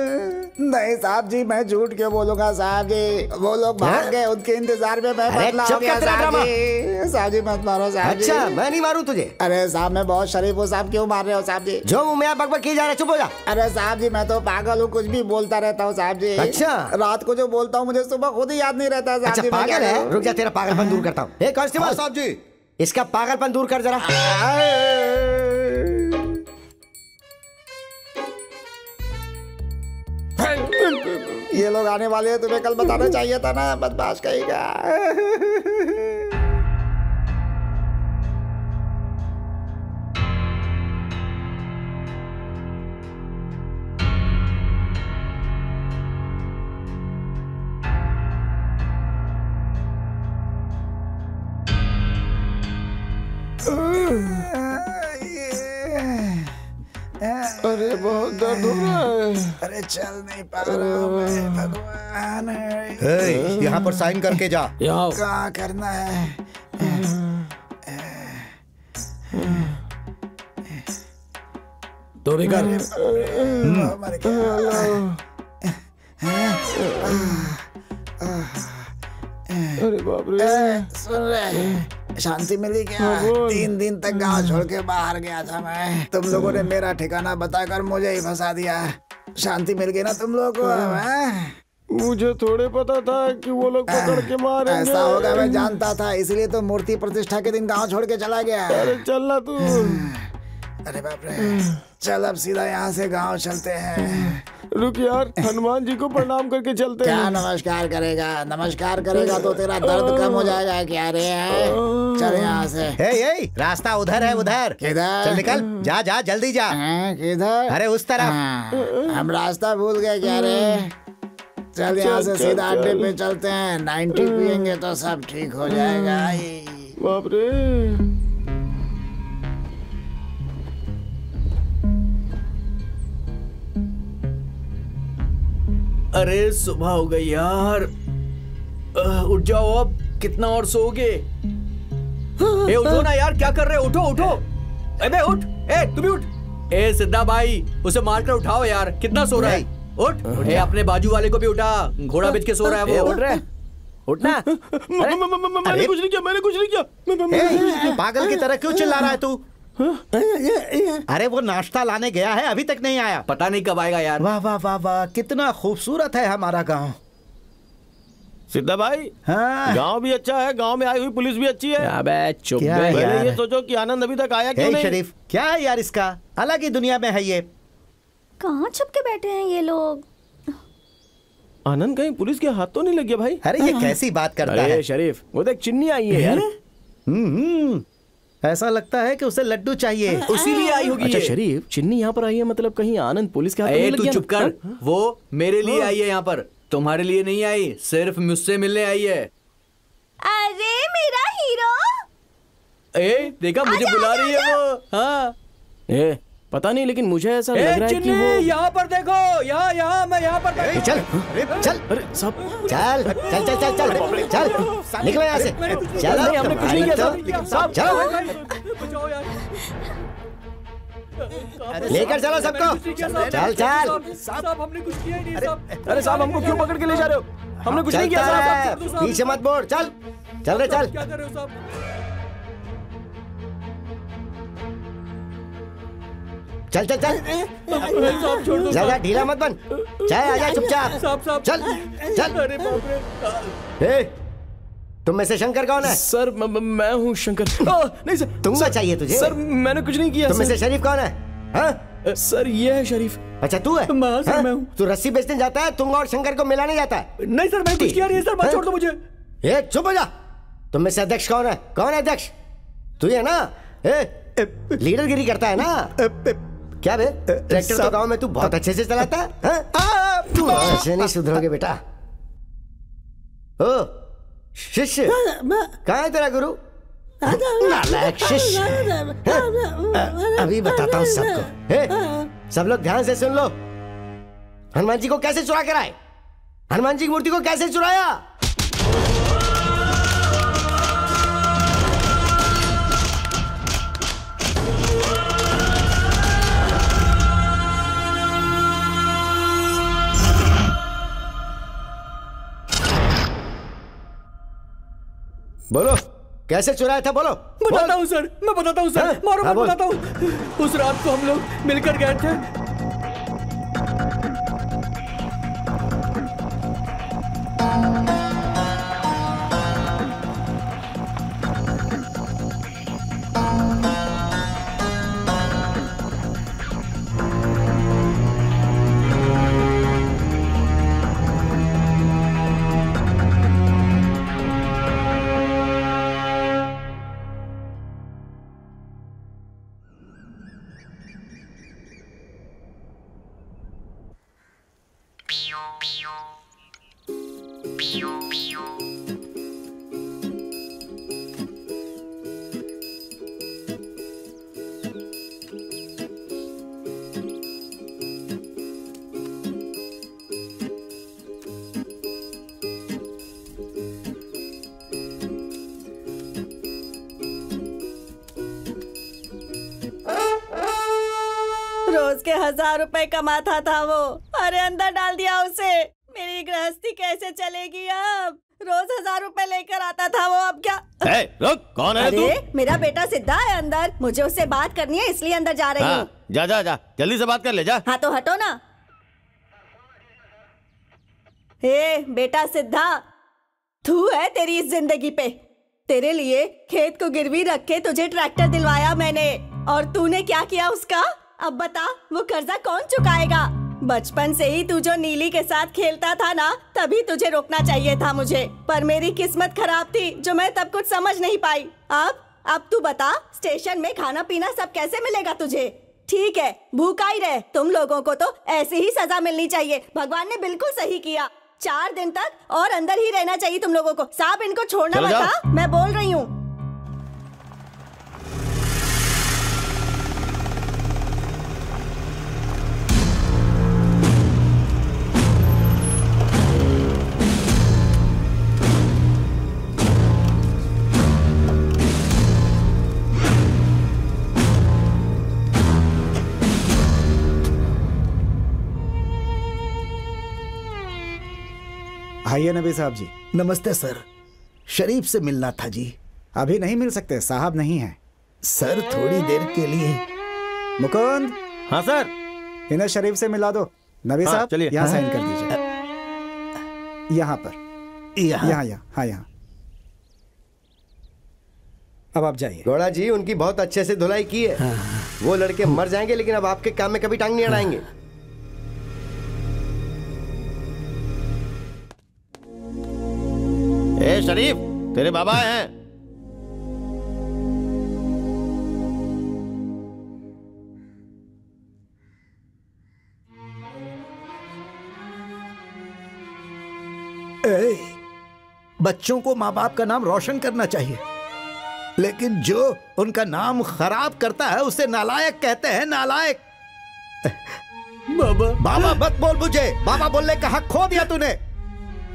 नहीं साहब जी, मैं झूठ क्यों बोलूंगा साहब जी? वो लोग भाग गए, उनके इंतजार में मैं पतला हो गया साहब जी। साहब जी मत मारो साहब जी। अच्छा, मैं नहीं मारूं तुझे? अरे साहब, मैं बहुत शरीफ हूँ साहब, क्यों मार रहे हो साहब जी? जो मुंह में आप बकबक किए जा रहे, चुप हो जा। अरे साहब जी, मैं तो पागल हूँ, कुछ भी बोलता रहता हूँ साहब जी। अच्छा, रात को जो बोलता हूँ मुझे सुबह खुद ही याद नहीं रहता साहब जी। पागल है? रुक जा, तेरा पागलपन दूर करता हूँ। कांस्टेबल साहब जी, इसका पागलपन दूर कर जरा। ये लोग आने वाले हैं, तुम्हें कल बताना चाहिए था ना, बदमाश कहेगा। अरे बहुत दर्द हो रहा है। अरे चल नहीं पा रहा हूँ मैं, भगवान। यहाँ पर साइन करके जा। क्या करना है? तो भी कर। अरे बाप रे। सुन रहे, शांति मिली क्या? 3 दिन तक गांव छोड़ के बाहर गया था मैं। तुम लोगों ने मेरा ठिकाना बताकर मुझे ही फंसा दिया। शांति मिल गई ना तुम लोगों को? मुझे थोड़े पता था कि वो लोग पकड़ के मारेंगे। ऐसा होगा मैं जानता था, इसलिए तो मूर्ति प्रतिष्ठा के दिन गांव छोड़ के चला गया। अरे चलना तू। अरे बाप रे, चल अब सीधा यहाँ से गांव चलते हैं। रुक यार, हनुमान जी को प्रणाम करके चलते हैं। क्या नमस्कार करेगा? नमस्कार करेगा तो तेरा दर्द कम हो जाएगा क्या रे? चल यहाँ से। रास्ता उधर है, उधर। किधर? चल निकल, जा जा, जल्दी जा। किधर? अरे उस तरफ। हम रास्ता भूल गए क्या रे? चल यहाँ से सीधा अड्डे पे चलते हैं। 90 पियेंगे तो सब ठीक हो जाएगा। बाप रे। अरे सुबह हो गई यार। उठ जाओ अब, कितना और सोओगे? ए उठो ना यार, क्या कर रहे हो? उठो उठो। अबे उठ, ए तू भी उठ। ए सिद्धा भाई, उसे मारकर उठाओ यार, कितना सो रहा है? उठ। ए अपने बाजू वाले को भी उठा, घोड़ा बेच के सो रहा है वो। उठ रहे, उठना। मैंने कुछ नहीं किया, मैंने कुछ नहीं किया। पागल की तरह क्यों चिल्ला रहा है तू? अरे वो नाश्ता लाने गया है, अभी तक नहीं आया। पता नहीं कब आएगा यार। वाह वाह वाह वाह, कितना खूबसूरत है हमारा गांव। सिद्धा भाई, हाँ। गांव भी अच्छा है, गांव में आई हुई पुलिस भी अच्छी है। अबे चुप क्या बे। यार? पहले ये सोचो कि आनंद अभी तक आया क्यों नहीं? शरीफ, क्या है यार इसका? अलग ही दुनिया में है ये। कहाँ छुप के बैठे हैं ये लोग? आनंद कहीं पुलिस के हाथ तो नहीं लग गया भाई? अरे ये कैसी बात करता अरे है? शरीफ, वो देख चिन्नी आई है यार। ऐसा लगता है कि उसे लड्डू चाहिए। उसी लिए आई होगी। अच्छा ये। शरीफ, चिन्नी यहाँ पर आई है, मतलब कहीं आनंद पुलिस के हाथ तो ए नहीं लग तू गया चुप ना? कर, वो मेरे लिए आई है यहाँ पर, तुम्हारे लिए नहीं आई, सिर्फ मुझसे मिलने आई है। अरे मेरा हीरो! ए देखा, मुझे बुला रही है वो। हाँ ए पता नहीं, लेकिन मुझे ऐसा लग रहा है कि वो यहाँ पर देखो, यहाँ मैं यहाँ पर चल चल अरे सब चल चल चल चल चल चल निकलो यहाँ से। चलो, नहीं, हमने कुछ नहीं किया तो चलो, बचाओ यार। लेकर चलो सबको। चल चल साहब हमने कुछ किया ही नहीं साहब। अरे साहब, हमको क्यों पकड़ के ले जा रहे हो? हमने कुछ नहीं चलता किया है, साहब। पीछे मत बोल। चल चल रे चल। क्या कर रहे हो साहब? चल चल चल साहब छोड़ दो। ज्यादा ढीला मत बन। चल आजा चुपचाप। साहब चल चल। अरे बाप रे। ए, तुम में से शंकर कौन है? सर मैं हूँ शंकर। नहीं सर, तुंगा चाहिए तुझे? सर मैंने कुछ नहीं किया। तुम में से सर शरीफ कौन है? हाँ? सर ये है शरीफ। अच्छा तू है? हाँ, सर, हाँ? मैं हूँ। तू रस्सी बेचने जाता है, तुंगा और शंकर को मिलाने जाता है? नहीं सर, मैंने कुछ किया नहीं है सर, बात छोड़ दो मुझे। ए चुप हो जा। तुम में से अध्यक्ष कौन है? कौन है अध्यक्ष? तू ही है ना? लीडरगिरी करता है ना? क्या बे, ट्रैक्टर तो गांव में तू बहुत अच्छे से चलाता है, हाँ? तू ऐसे नहीं सुधरोगे बेटा। ओ शिष्य, कहाँ है तेरा गुरु? नालायक शिष्य। अभी बताता हूँ सबको। सब लोग ध्यान से सुन लो। हनुमान जी को कैसे चुरा कर आए? हनुमान जी की मूर्ति को कैसे चुराया? बोलो, कैसे चुराया था? बोलो। बताता हूँ सर, मैं बताता हूँ सर। हाँ? मारो, हाँ, मैं बोल। बताता हूँ। उस रात को हम लोग मिलकर गए थे। रोज के 1000 रुपए कमाता था वो, अरे अंदर डाल दिया उसे। मेरी गृहस्थी कैसे चलेगी अब? रोज 1000 रुपए लेकर आता था वो, अब क्या? रुक, कौन है तू? अरे मेरा बेटा सिद्धा है अंदर, मुझे उससे बात करनी है इसलिए अंदर जा रही हूँ। हाँ, जा जा जा, जल्दी से बात कर ले जा। हाँ तो हटो ना। हे बेटा सिद्धा, तू है तेरी इस जिंदगी पे। तेरे लिए खेत को गिरवी रख के तुझे ट्रैक्टर दिलवाया मैंने, और तूने क्या किया उसका? अब बता, वो कर्जा कौन चुकाएगा? बचपन से ही तू जो नीली के साथ खेलता था ना, तभी तुझे रोकना चाहिए था मुझे, पर मेरी किस्मत खराब थी जो मैं तब कुछ समझ नहीं पाई। अब तू बता, स्टेशन में खाना पीना सब कैसे मिलेगा तुझे? ठीक है, भूखा ही रहे। तुम लोगों को तो ऐसी ही सजा मिलनी चाहिए। भगवान ने बिल्कुल सही किया। 4 दिन तक और अंदर ही रहना चाहिए तुम लोगों को। साहब इनको छोड़ना मत, हाँ? मैं बोल रही हूँ। आइए नबी साहब जी। नमस्ते सर, शरीफ से मिलना था जी। अभी नहीं मिल सकते, साहब नहीं है। सर थोड़ी देर के लिए। मुकुंद। हाँ सर। इन्हें शरीफ से मिला दो। नबी हाँ, साहब चलिए। यहाँ साइन कर दीजिए। यहाँ पर, यहाँ। हाँ यहाँ। अब आप जाइए। गौड़ा जी, उनकी बहुत अच्छे से धुलाई की है। वो लड़के मर जाएंगे लेकिन अब आपके काम में कभी टांग नहीं अड़ाएंगे। ए शरीफ, तेरे बाबा हैं। बच्चों को माँ बाप का नाम रोशन करना चाहिए, लेकिन जो उनका नाम खराब करता है उसे नालायक कहते हैं। नालायक। बाबा बाबा मत बोल मुझे। बाबा बोलने का हक खो दिया तूने।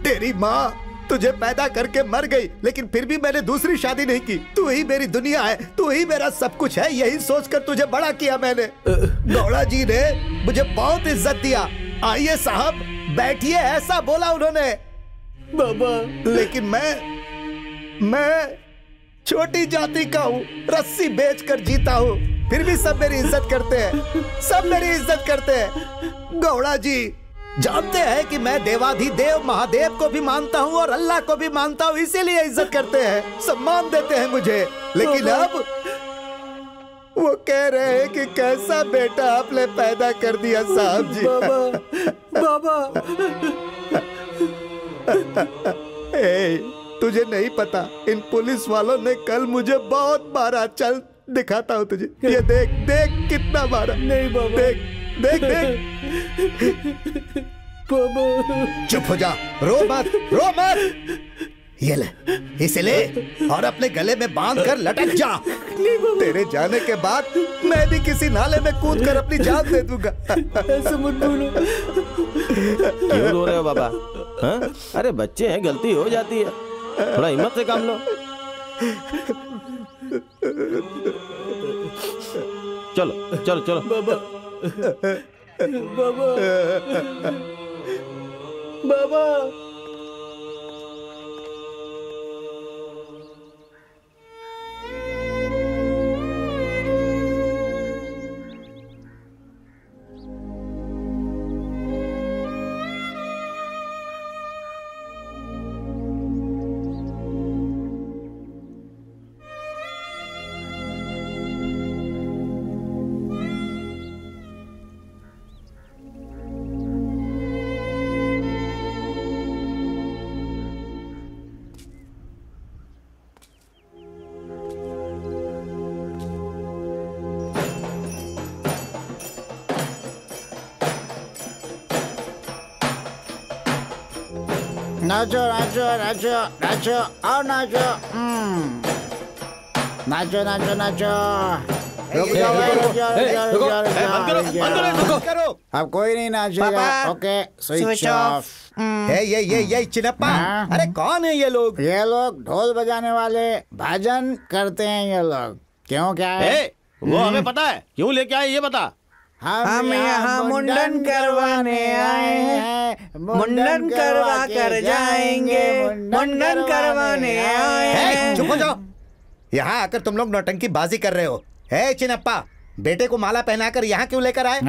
तेरी माँ तुझे पैदा करके मर गई, लेकिन फिर भी मैंने दूसरी शादी नहीं की। तू ही मेरी दुनिया है, तू ही मेरा सब कुछ है। यही सोचकर तुझे बड़ा किया मैंने। गौड़ा जी ने मुझे बहुत इज्जत दिया। आइए साहब बैठिए, ऐसा बोला उन्होंने। बाबा लेकिन मैं छोटी जाति का हूँ, रस्सी बेचकर जीता हूँ, फिर भी सब मेरी इज्जत करते हैं। सब मेरी इज्जत करते हैं। गौड़ा जी जानते हैं कि मैं देवाधिदेव महादेव को भी मानता हूँ और अल्लाह को भी मानता हूँ, इसीलिए इज्जत करते हैं, सम्मान देते हैं मुझे। लेकिन अब वो कह रहे हैं कि कैसा बेटा आपने पैदा कर दिया साहब जी। बाबा तुझे नहीं पता, इन पुलिस वालों ने कल मुझे बहुत मारा। चल दिखाता हूँ तुझे। ये देख देख कितना मारा। नहीं बाबा। देख देख देख। बाबा चुप हो जा, रो मत, रो मत। ये ले, इसे ले और अपने गले में बांध कर लटक जा। तेरे जाने के बाद मैं भी किसी नाले में कूद कर अपनी जान दे दूंगा। ऐसे मत बोलो। क्यों रो रहे हो बाबा? हाँ? अरे बच्चे हैं, गलती हो जाती है, थोड़ा हिम्मत से काम लो। चलो चलो चलो। बाबा बाबा बाबा। नाचो नाचो नाचो नाचो और नाचो। नाचो नाचो नाचो। रुक जाओ भाई, रुक जाओ, रुक जाओ, रुक जाओ, रुक जाओ। अब कोई नहीं नाचेगा। Okay switch off. ये चिनप्पा, अरे कौन है ये लोग? ये लोग ढोल बजाने वाले, भजन करते हैं ये लोग। क्यों, क्या है? वो हमें पता है, क्यों लेके आए ये बता। हम यहाँ मुंडन करवाने आए हैं, मुंडन करवा कर जाएंगे, मुंडन करवाने आए हैं। चुप हो जाओ। यहाँ आकर तुम लोग नौटंकी बाजी कर रहे हो। हे चिनप्पा, बेटे को माला पहनाकर यहाँ क्यों लेकर आए?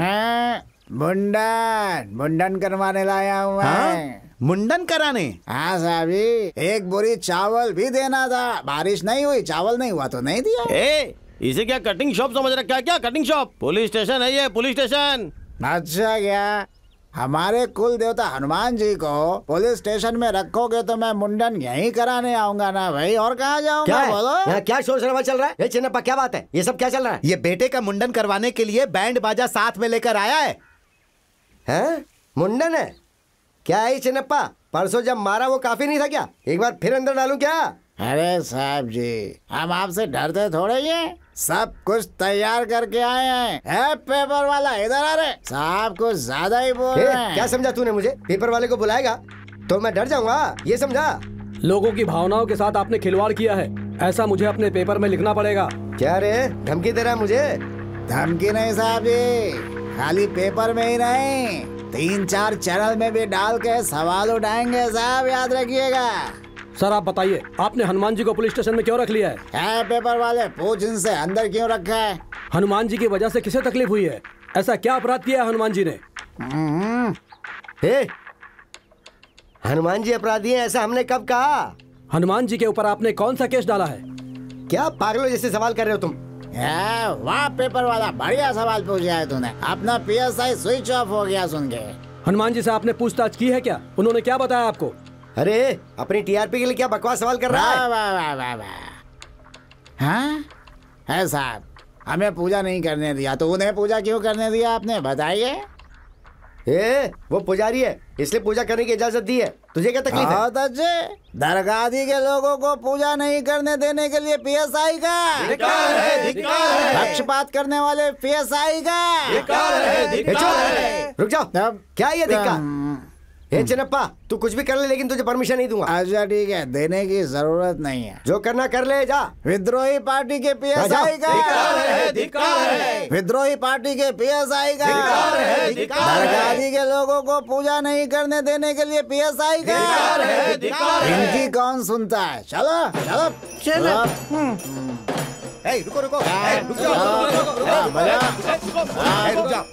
मुंडन मुंडन करवाने लाया हूँ मैं। मुंडन कराने? हाँ साहबी, एक बोरी चावल भी देना था, बारिश नहीं हुई, चावल नहीं हुआ तो नहीं दिया। इसे क्या कटिंग शॉप समझ रखा है क्या? Cutting shop? पुलिस स्टेशन है ये, पुलिस स्टेशन। अच्छा क्या? हमारे कुल देवता हनुमान जी को पुलिस स्टेशन में रखोगे तो मैं मुंडन यहीं कराने आऊंगा ना भाई, और कहाँ जाऊंगा? बोलो। यहाँ क्या शोर शराबा चल रहा है? चिन्नप्पा क्या बात है? ये सब क्या चल रहा है? ये बेटे का मुंडन करवाने के लिए बैंड बाजा साथ में लेकर आया है। हैं? मुंडन है? क्या है चिन्नप्पा? परसों जब मारा वो काफी नहीं था क्या? एक बार फिर अंदर डालूं क्या? अरे साहब जी, हम आपसे डरते थोड़े ही हैं। सब कुछ तैयार करके आए हैं। पेपर वाला इधर आ रहे। साहब कुछ ज्यादा ही बोल रहे हैं। क्या समझा तूने मुझे? पेपर वाले को बुलाएगा तो मैं डर जाऊंगा, ये समझा? लोगों की भावनाओं के साथ आपने खिलवाड़ किया है, ऐसा मुझे अपने पेपर में लिखना पड़ेगा। क्या रे, धमकी दे रहा है मुझे? धमकी नहीं साहब जी, खाली पेपर में ही नहीं, 3-4 चैनल में भी डाल के सवाल उठाएंगे साहब, याद रखिएगा। सर आप बताइए, आपने हनुमान जी को पुलिस स्टेशन में क्यों रख लिया है? पेपर वाले पूछ इनसे अंदर क्यों रखा है? हनुमान जी की वजह से किसे तकलीफ हुई है? ऐसा क्या अपराध किया है हनुमान जी ने? हनुमान जी अपराधी हैं ऐसा हमने कब कहा? हनुमान जी के ऊपर आपने कौन सा केस डाला है? क्या पागलों जैसे सवाल कर रहे हो तुम? वाह पेपर वाला, बढ़िया सवाल पूछा है तूने। अपना PSI स्विच ऑफ हो गया सुन के। हनुमान जी से आपने पूछताछ की है क्या? उन्होंने क्या बताया आपको? अरे अपनी TRP के लिए क्या बकवास सवाल कर रहा है? वाह वाह वाह। हाँ है साहब, हमें पूजा नहीं करने दिया तो उन्हें पूजा क्यों करने दिया आपने, बताइए। वो पुजारी है इसलिए पूजा करने की इजाजत दी है, तुझे क्या तकलीफ है? बहुत अच्छे। दरगाही के लोगों को पूजा नहीं करने देने के लिए PSI का धिक्कार है, धिक्कार है। पक्षपात करने वाले PSI का धिक्कार है, धिक्कार है। रुक जाओ, क्या ये धिक्कार? चिनप्पा तू कुछ भी कर ले लेकिन तुझे परमिशन नहीं दूंगा। अच्छा ठीक है, देने की जरूरत नहीं है, जो करना कर ले जा। विद्रोही पार्टी के PSI का धिक्कार है, धिक्कार है। विद्रोही पार्टी के PSI का धिक्कार है, धिक्कार है। दरगाही के लोगों को पूजा नहीं करने देने के लिए PSI का धिक्कार है, धिक्कार है। इनकी कौन सुनता है? चलो चलो चलो। रुको रुको, रुक जाओ, रुक जाओ।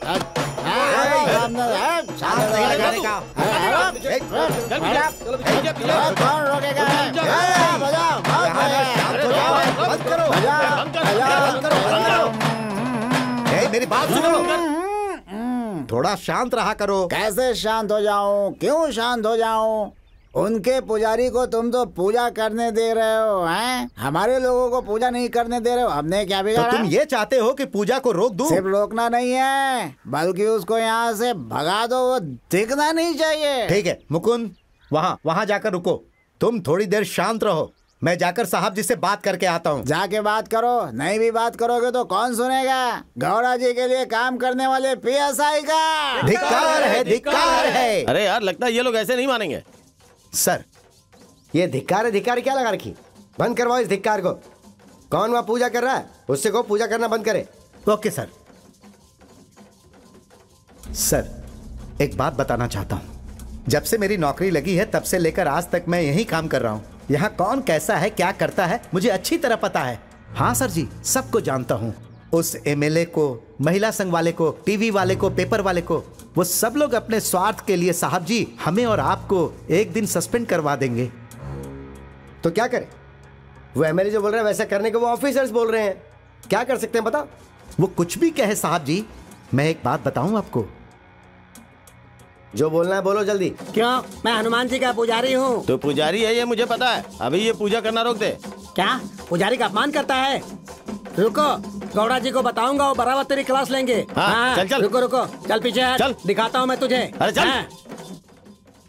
कौन रोकेगा? मेरी बात सुनो, थोड़ा शांत रहा करो। कैसे शांत हो जाऊं? क्यों शांत हो जाऊं? उनके पुजारी को तुम तो पूजा करने दे रहे हो हैं? हमारे लोगों को पूजा नहीं करने दे रहे हो, हमने क्या बिगाड़ा? तो तुम ये चाहते हो कि पूजा को रोक दूं? सिर्फ रोकना नहीं है बल्कि उसको यहाँ से भगा दो, वो दिखना नहीं चाहिए। ठीक है मुकुंद, वहाँ जाकर रुको। तुम थोड़ी देर शांत रहो, मैं जाकर साहब जी से बात करके आता हूँ। जाके बात करो, नहीं भी बात करोगे तो कौन सुनेगा? गौड़ा जी के लिए काम करने वाले PSI का धिक्कार है, धिक्कार है। अरे यार लगता है ये लोग ऐसे नहीं मानेंगे। सर ये धिक्कार क्या लगा रखी? बंद करवाओ इस धिक्कार को। कौन वहाँ पूजा कर रहा है उससे को पूजा करना बंद करे। Okay sir. सर एक बात बताना चाहता हूँ, जब से मेरी नौकरी लगी है तब से लेकर आज तक मैं यही काम कर रहा हूँ। यहाँ कौन कैसा है क्या करता है मुझे अच्छी तरह पता है। हाँ सर जी, सबको जानता हूँ। उस MLA को, महिला संघ वाले को, टीवी वाले को, पेपर वाले को, वो सब लोग अपने स्वार्थ के लिए साहब जी हमें और आपको एक दिन सस्पेंड करवा देंगे। तो क्या करे? वो MLA जो बोल रहा है वैसा करने को वो ऑफिसर्स बोल रहे हैं, क्या कर सकते हैं बताओ? वो कुछ भी कहे साहब जी, मैं एक बात बताऊं आपको। जो बोलना है बोलो जल्दी। क्यों? मैं हनुमान जी का पुजारी हूँ। तो पुजारी है ये मुझे पता है, अभी ये पूजा करना रोक दे। क्या पुजारी का अपमान करता है? रुको, गौड़ा जी को बताऊंगा, वो बराबर तेरी क्लास लेंगे। हाँ, चल चल। रुको चल पीछे हट, चल। दिखाता हूँ मैं तुझे। अरे चल। हाँ।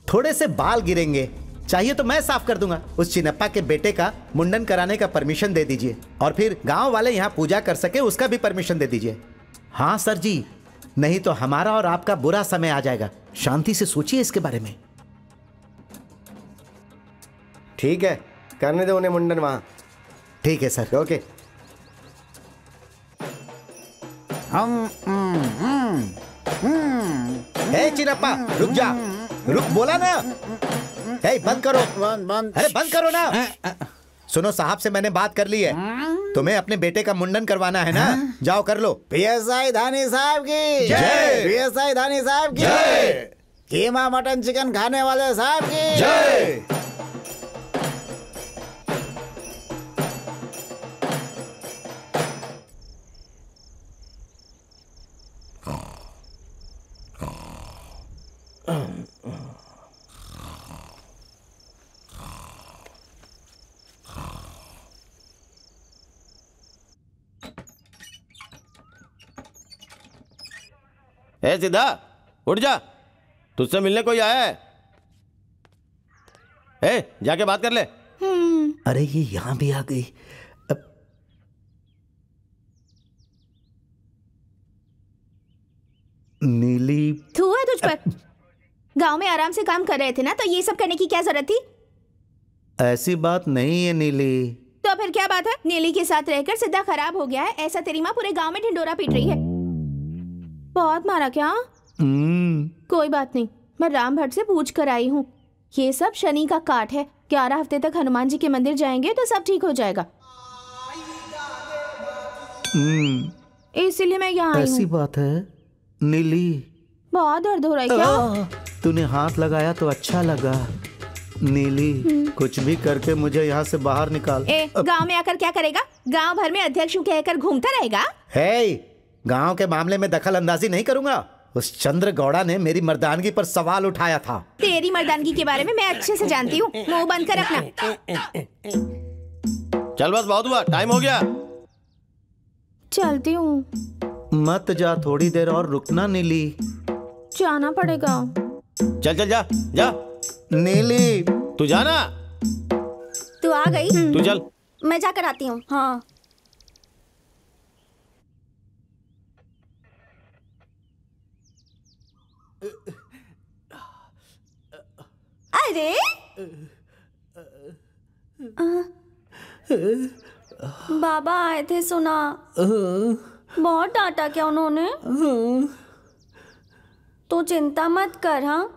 थोड़े से बाल गिरेंगे, चाहिए तो मैं साफ कर दूंगा। उस चिनप्पा के बेटे का मुंडन कराने का परमिशन दे दीजिए और फिर गांव वाले यहाँ पूजा कर सके उसका भी परमिशन दे दीजिए। हाँ सर जी, नहीं तो हमारा और आपका बुरा समय आ जाएगा। शांति से सोचिए इसके बारे में। ठीक है, करने दो उन्हें मुंडन वहाँ। ठीक है सर। ओके। चिनप्पा रुक जा, रुक, बोला ना। बंद करो, बंद। अरे बंद करो ना। सुनो, साहब से मैंने बात कर ली है, तुम्हें अपने बेटे का मुंडन करवाना है ना, जाओ कर लो। PSI धानी साहब की जय। PSI धानी साहब की जय। कीमा मटन चिकन खाने वाले साहब की जय। सीधा उठ जा, तुझसे मिलने कोई आया है। जाके बात कर ले। अरे ये यहाँ भी आ गई। नीली थू है तुझ पर। गांव में आराम से काम कर रहे थे ना, तो ये सब करने की क्या जरूरत थी? ऐसी बात नहीं है नीली। तो फिर क्या बात है? नीली के साथ रहकर सिद्धा खराब हो गया है, ऐसा तेरी माँ पूरे गांव में ढिंडोरा पीट रही है। बहुत मारा क्या? कोई बात नहीं, मैं राम भट्ट से पूछ कर आई हूँ। ये सब शनि का काट है। 11 हफ्ते तक हनुमान जी के मंदिर जाएंगे तो सब ठीक हो जाएगा। इसीलिए मैं यहाँ आई ऐसी हूँ। बात है नीली। बहुत दर्द हो रहा है क्या? तूने हाथ लगाया तो अच्छा लगा। नीली कुछ भी करके मुझे यहाँ से बाहर निकाल। गांव में आकर क्या करेगा? गांव भर में अध्यक्ष कहकर घूमता रहेगा। हे, गांव के मामले में दखल अंदाजी नहीं करूंगा। उस चंद्र गौड़ा ने मेरी मर्दानगी पर सवाल उठाया था। तेरी मर्दानगी के बारे में मैं अच्छे से जानती हूँ। मुंह बंद कर रखना। चल बस बहुत हुआ, टाइम हो गया। चलती हूँ। मत जा, थोड़ी देर और रुकना नीली। जाना पड़ेगा। चल चल जा जा। नीली तू जाना। तू आ गई? तू चल। मैं जाकर आती हूँ। हाँ। अरे बाबा आए थे, सुना? बहुत डांटा क्या उन्होंने? तू चिंता मत कर। हाँ,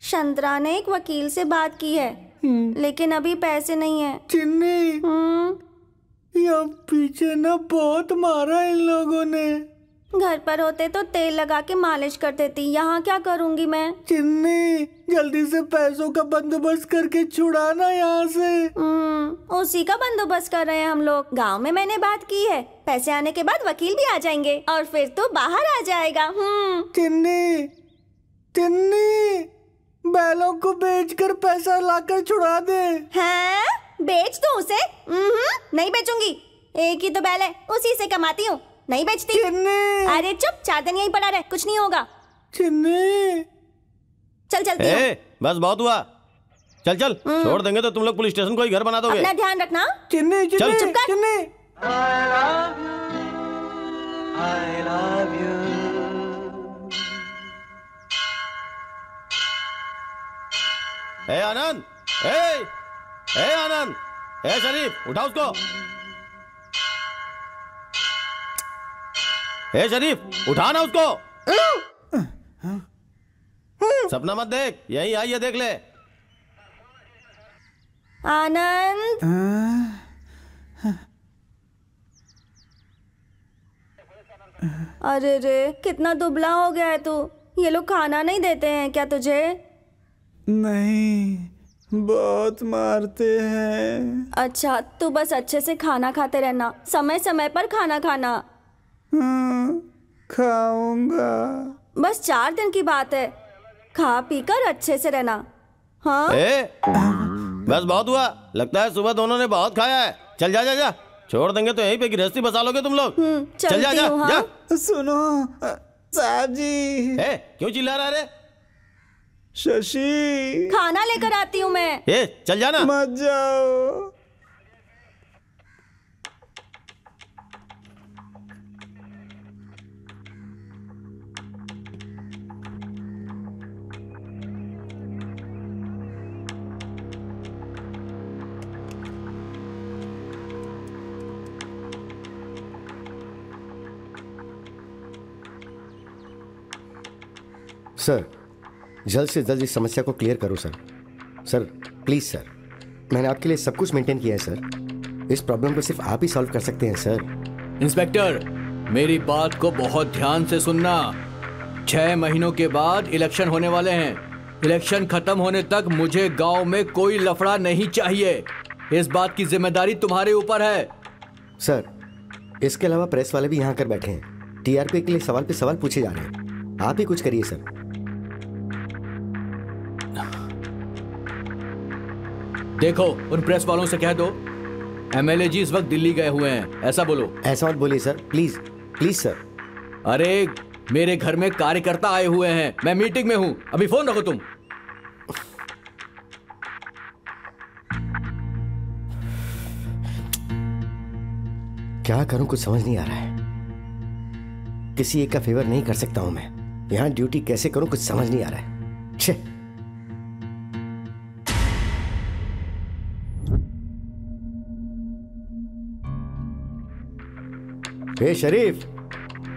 शंतरा ने एक वकील से बात की है, लेकिन अभी पैसे नहीं है। चिन्नी, यहाँ पीछे ना बहुत मारा इन लोगों ने। घर पर होते तो तेल लगा के मालिश कर देती, यहाँ क्या करूँगी मैं? चिन्नी, जल्दी से पैसों का बंदोबस्त करके छुड़ाना यहाँ से। उसी का बंदोबस्त कर रहे हैं हम लोग। गांव में मैंने बात की है, पैसे आने के बाद वकील भी आ जाएंगे और फिर तो बाहर आ जाएगा। चिन्नी, चिन्नी, बैलों को बेचकर पैसा लाकर छुड़ा दे। हैं? बेच दूं उसे? नहीं बेचूंगी, एक ही तो बैल है, उसी से कमाती हूँ। नहीं बेचती। अरे चुप, 4 दिन यहीं पड़ा रहे, कुछ नहीं होगा। चिन्नी, चल चलती हूँ। बस बहुत हुआ, चल चल। छोड़ देंगे तो तुम लोग पुलिस स्टेशन को ही घर बना दोगे। अपना ध्यान रखना। चिन्नी, चल चुप कर। चिन्नी। I love you. ए आनंद, ए आनंद, ए शरीफ, उठा उसको। ए शरीफ, उठा ना उसको। सपना मत देख, यही आई है, देख ले। आनंद, अरे रे, कितना दुबला हो गया है तू। ये लोग खाना नहीं देते हैं क्या तुझे? नहीं, बहुत मारते हैं। अच्छा, तू बस अच्छे से खाना खाते रहना, समय समय पर खाना खाना। खाऊंगा। बस 4 दिन की बात है, खा पी कर अच्छे से रहना। हाँ? बस बहुत हुआ, लगता है सुबह दोनों ने बहुत खाया है। चल जा जा जा, छोड़ देंगे तो यहीं पे गृहस्थी बसा लोगे तुम लोग। चल जा जा जा। सुनो साहब जी। क्यों चिल्ला रहा रे? शशि, खाना लेकर आती हूँ मैं। चल जाना। मत जाओ। सर, जल्द से जल्द इस समस्या को क्लियर करो सर। सर प्लीज सर, मैंने आपके लिए सब कुछ मेंटेन किया है सर। इस प्रॉब्लम को सिर्फ आप ही सॉल्व कर सकते हैं सर। इंस्पेक्टर, मेरी बात को बहुत ध्यान से सुनना। 6 महीनों के बाद इलेक्शन होने वाले हैं। इलेक्शन खत्म होने तक मुझे गांव में कोई लफड़ा नहीं चाहिए। इस बात की जिम्मेदारी तुम्हारे ऊपर है। सर, इसके अलावा प्रेस वाले भी यहाँ कर बैठे हैं। टीआरपी के लिए सवाल पे सवाल पूछे जा रहे हैं। आप ही कुछ करिए सर। देखो, उन प्रेस वालों से कह दो एमएलए जी इस वक्त दिल्ली गए हुए हैं, ऐसा बोलो। ऐसा मत बोलिए सर, प्लीज प्लीज सर। अरे मेरे घर में कार्यकर्ता आए हुए हैं, मैं मीटिंग में हूं, अभी फोन रखो तुम। क्या करूं, कुछ समझ नहीं आ रहा है। किसी एक का फेवर नहीं कर सकता हूं मैं। यहां ड्यूटी कैसे करूं, कुछ समझ नहीं आ रहा है। छे। ए शरीफ,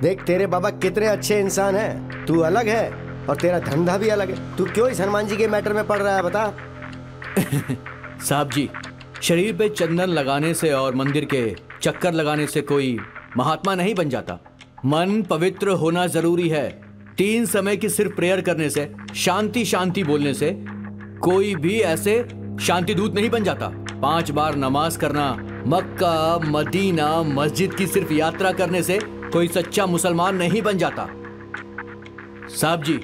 देख तेरे बाबा कितने अच्छे इंसान हैं। तू अलग है और तेरा धंधा भी अलग है। तू क्यों इस हनुमान जी के मैटर में पड़ रहा है बता। साहब जी, शरीर पे चंदन लगाने से और मंदिर के चक्कर लगाने से कोई महात्मा नहीं बन जाता। मन पवित्र होना जरूरी है। 3 समय की सिर्फ प्रेयर करने से, शांति शांति बोलने से कोई भी ऐसे शांति दूत नहीं बन जाता। 5 बार नमाज करना, मक्का मदीना मस्जिद की सिर्फ यात्रा करने से कोई सच्चा मुसलमान नहीं बन जाता। साहब जी,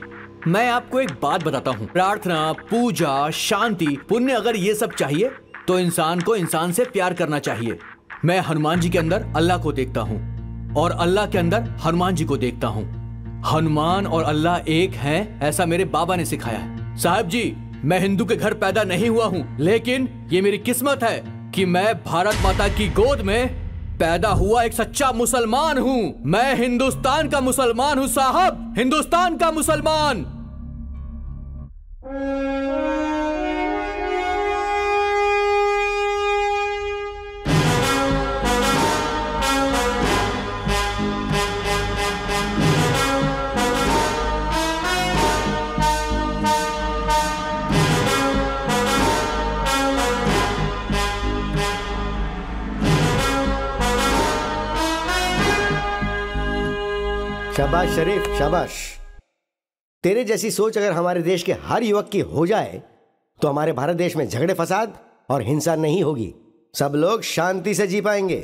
मैं आपको एक बात बताता हूँ। प्रार्थना, पूजा, शांति, पुण्य अगर ये सब चाहिए तो इंसान को इंसान से प्यार करना चाहिए। मैं हनुमान जी के अंदर अल्लाह को देखता हूँ और अल्लाह के अंदर हनुमान जी को देखता हूँ। हनुमान और अल्लाह एक हैं, ऐसा मेरे बाबा ने सिखाया है। साहब जी, मैं हिंदू के घर पैदा नहीं हुआ हूँ, लेकिन ये मेरी किस्मत है कि मैं भारत माता की गोद में पैदा हुआ एक सच्चा मुसलमान हूँ। मैं हिंदुस्तान का मुसलमान हूँ साहब, हिंदुस्तान का मुसलमान। शाबाश शरीफ, शाबाश। तेरे जैसी सोच अगर हमारे देश के हर युवक की हो जाए तो हमारे भारत देश में झगड़े फसाद और हिंसा नहीं होगी। सब लोग शांति से जी पाएंगे।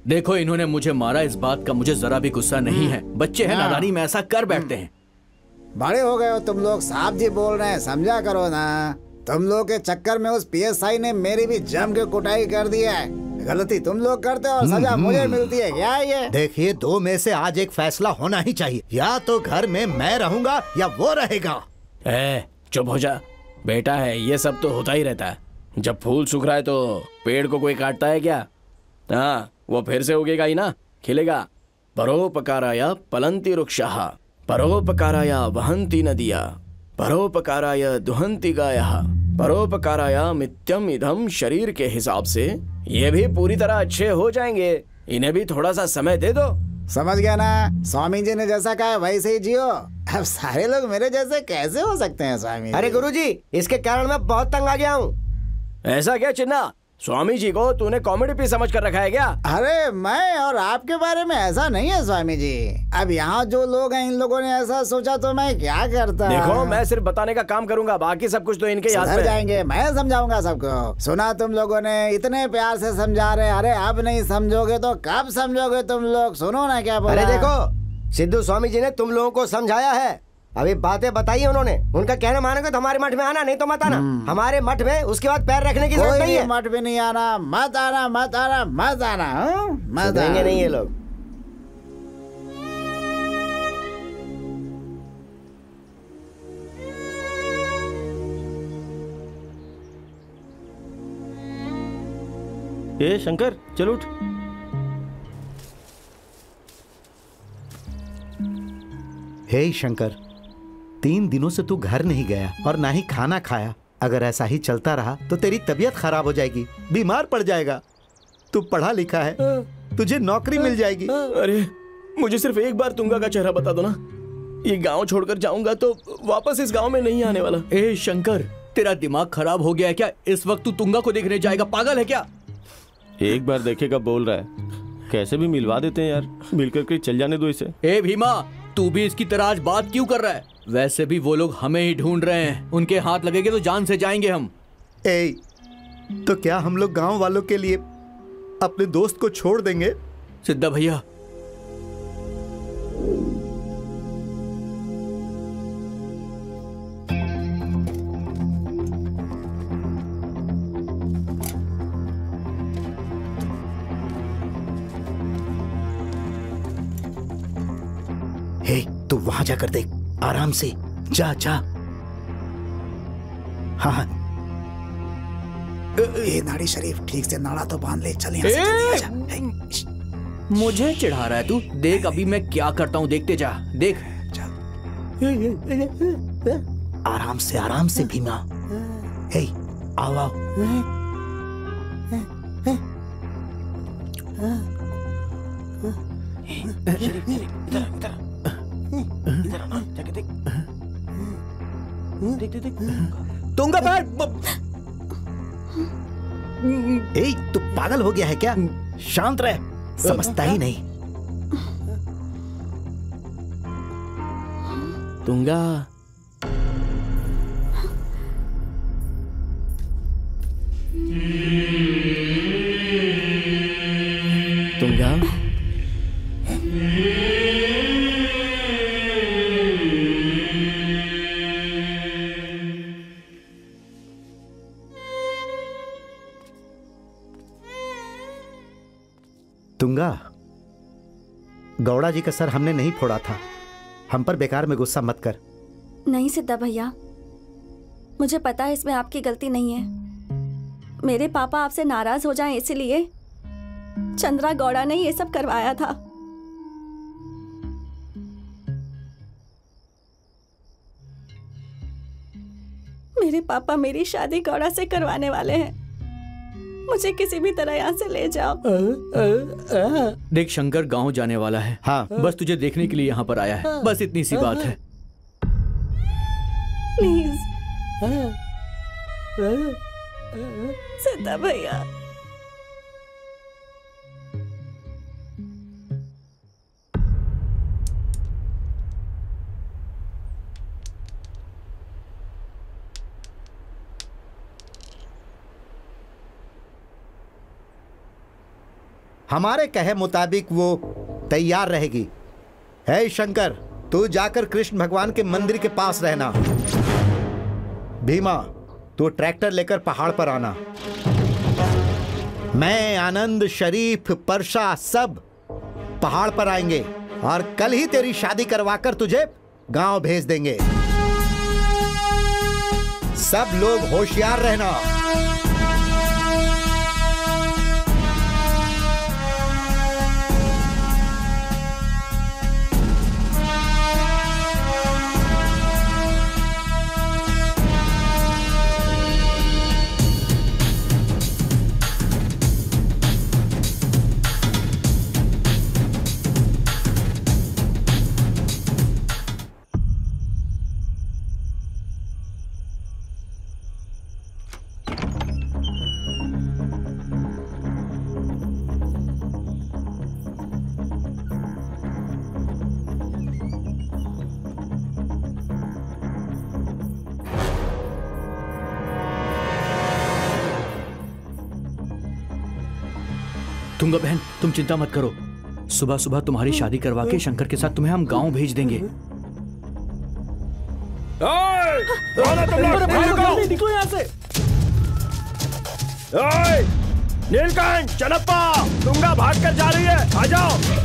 देखो, इन्होंने मुझे मारा, इस बात का मुझे जरा भी गुस्सा नहीं है। बच्चे हैं, नादानी में ऐसा कर बैठते हैं। बड़े हो गए हो तुम लोग, साहब जी बोल रहे हैं, समझा करो ना। तुम लोग के चक्कर में उस पीएसआई ने मेरी भी जम के कुटाई कर दिया है। गलती तुम लोग करते हो और सजा मुझे मिलती है। क्या ये? देखिए, 2 में से आज एक फैसला होना ही चाहिए। या तो घर में मैं रहूंगा या वो रहेगा। चुप हो जा बेटा, है ये सब तो होता ही रहता है। जब फूल सूख रहा है तो पेड़ को कोई काटता है क्या? हाँ, वो फिर से उगेगा ही ना, खिलेगा। परोपकाराय फलन्ति वृक्षाः, परोपकाराय वहन्ति नदियाः, परोपकाराय दुहन्ति गायः, परोपकाराय मित्यम इदम। शरीर के हिसाब से ये भी पूरी तरह अच्छे हो जाएंगे। इन्हें भी थोड़ा सा समय दे दो। समझ गया ना? स्वामी जी ने जैसा कहा वैसे ही जियो। अब सारे लोग मेरे जैसे कैसे हो सकते हैं स्वामी? अरे गुरुजी, इसके कारण मैं बहुत तंग आ गया हूँ। ऐसा क्या चिन्ना? स्वामी जी को तूने कॉमेडी पीस समझ कर रखा है क्या? अरे मैं और आपके बारे में ऐसा नहीं है स्वामी जी। अब यहाँ जो लोग हैं, इन लोगों ने ऐसा सोचा तो मैं क्या करता। देखो, मैं सिर्फ बताने का काम करूंगा, बाकी सब कुछ तो इनके याद में जाएंगे। मैं समझाऊंगा सबको। सुना तुम लोगों ने, इतने प्यार से समझा रहे। अरे अब नहीं समझोगे तो कब समझोगे तुम लोग? सुनो ना क्या बोला। अरे देखो, सिद्धू स्वामी जी ने तुम लोगों को समझाया है। अभी बातें बताई है उन्होंने। उनका कहना मानोगे तो हमारे मठ में आना, नहीं तो मत आना। हमारे मठ में उसके बाद पैर रखने की जरूरत नहीं है। मठ में नहीं आना, मत आना, मत आना, मत आना, मत आएंगे नहीं ये लोग। ए शंकर, चल उठ। हे शंकर, 3 दिनों से तू घर नहीं गया और ना ही खाना खाया। अगर ऐसा ही चलता रहा तो तेरी तबीयत खराब हो जाएगी, बीमार पड़ जाएगा। तू पढ़ा लिखा है, तुझे नौकरी मिल जाएगी। अरे मुझे सिर्फ एक बार तुंगा का चेहरा बता दो ना। ये गांव छोड़कर जाऊंगा तो वापस इस गांव में नहीं आने वाला। ए शंकर, तेरा दिमाग खराब हो गया है क्या? इस वक्त तू तुंगा को देखने जाएगा? पागल है क्या? एक बार देखेगा बोल रहा है। कैसे भी मिलवा देते हैं यार, मिलकर के चल जाने दो इसे। ए भीमा, तू भी इसकी तरह आज बात क्यों कर रहा है? वैसे भी वो लोग हमें ही ढूंढ रहे हैं। उनके हाथ लगेंगे तो जान से जाएंगे हम। तो क्या हम लोग गांव वालों के लिए अपने दोस्त को छोड़ देंगे? सिद्धा भैया, तू वहां जाकर देख, आराम से जा जा। हाँ, ये नाड़ी शरीफ, ठीक से नाड़ा तो बांध ले। चल यहाँ से। मुझे चिढ़ा रहा है तू? देख अभी मैं क्या करता हूँ, देखते जा। देख, आराम से भीमा। हे, आओ आओ। तुंगा बहन, ए तू पागल हो गया है क्या? शांत रह, समझता ही नहीं। तुंगा तुंगा तुंगा, गौड़ा जी का सर हमने नहीं फोड़ा था, हम पर बेकार में गुस्सा मत कर। नहीं सिद्धा भैया, मुझे पता है इसमें आपकी गलती नहीं है। मेरे पापा आपसे नाराज हो जाएं इसलिए चंद्रा गौड़ा ने ये सब करवाया था। मेरे पापा मेरी शादी गौड़ा से करवाने वाले हैं। मुझे किसी भी तरह यहाँ से ले जाओ। देख, शंकर गांव जाने वाला है। हाँ, बस तुझे देखने के लिए यहाँ पर आया है, बस इतनी सी बात है। प्लीज सिद्धा भैया। हमारे कहे मुताबिक वो तैयार रहेगी। है शंकर, तू जाकर कृष्ण भगवान के मंदिर के पास रहना। भीमा, तू ट्रैक्टर लेकर पहाड़ पर आना। मैं, आनंद, शरीफ, परशा सब पहाड़ पर आएंगे और कल ही तेरी शादी करवाकर तुझे गांव भेज देंगे। सब लोग होशियार रहना। तुंगा बहन, तुम चिंता मत करो। सुबह सुबह तुम्हारी शादी करवा के शंकर के साथ तुम्हें हम गांव भेज देंगे। निकलो यहाँ से। नीलकंठ, चनप्पा, तुंगा भाग कर जा रही है, आ जाओ।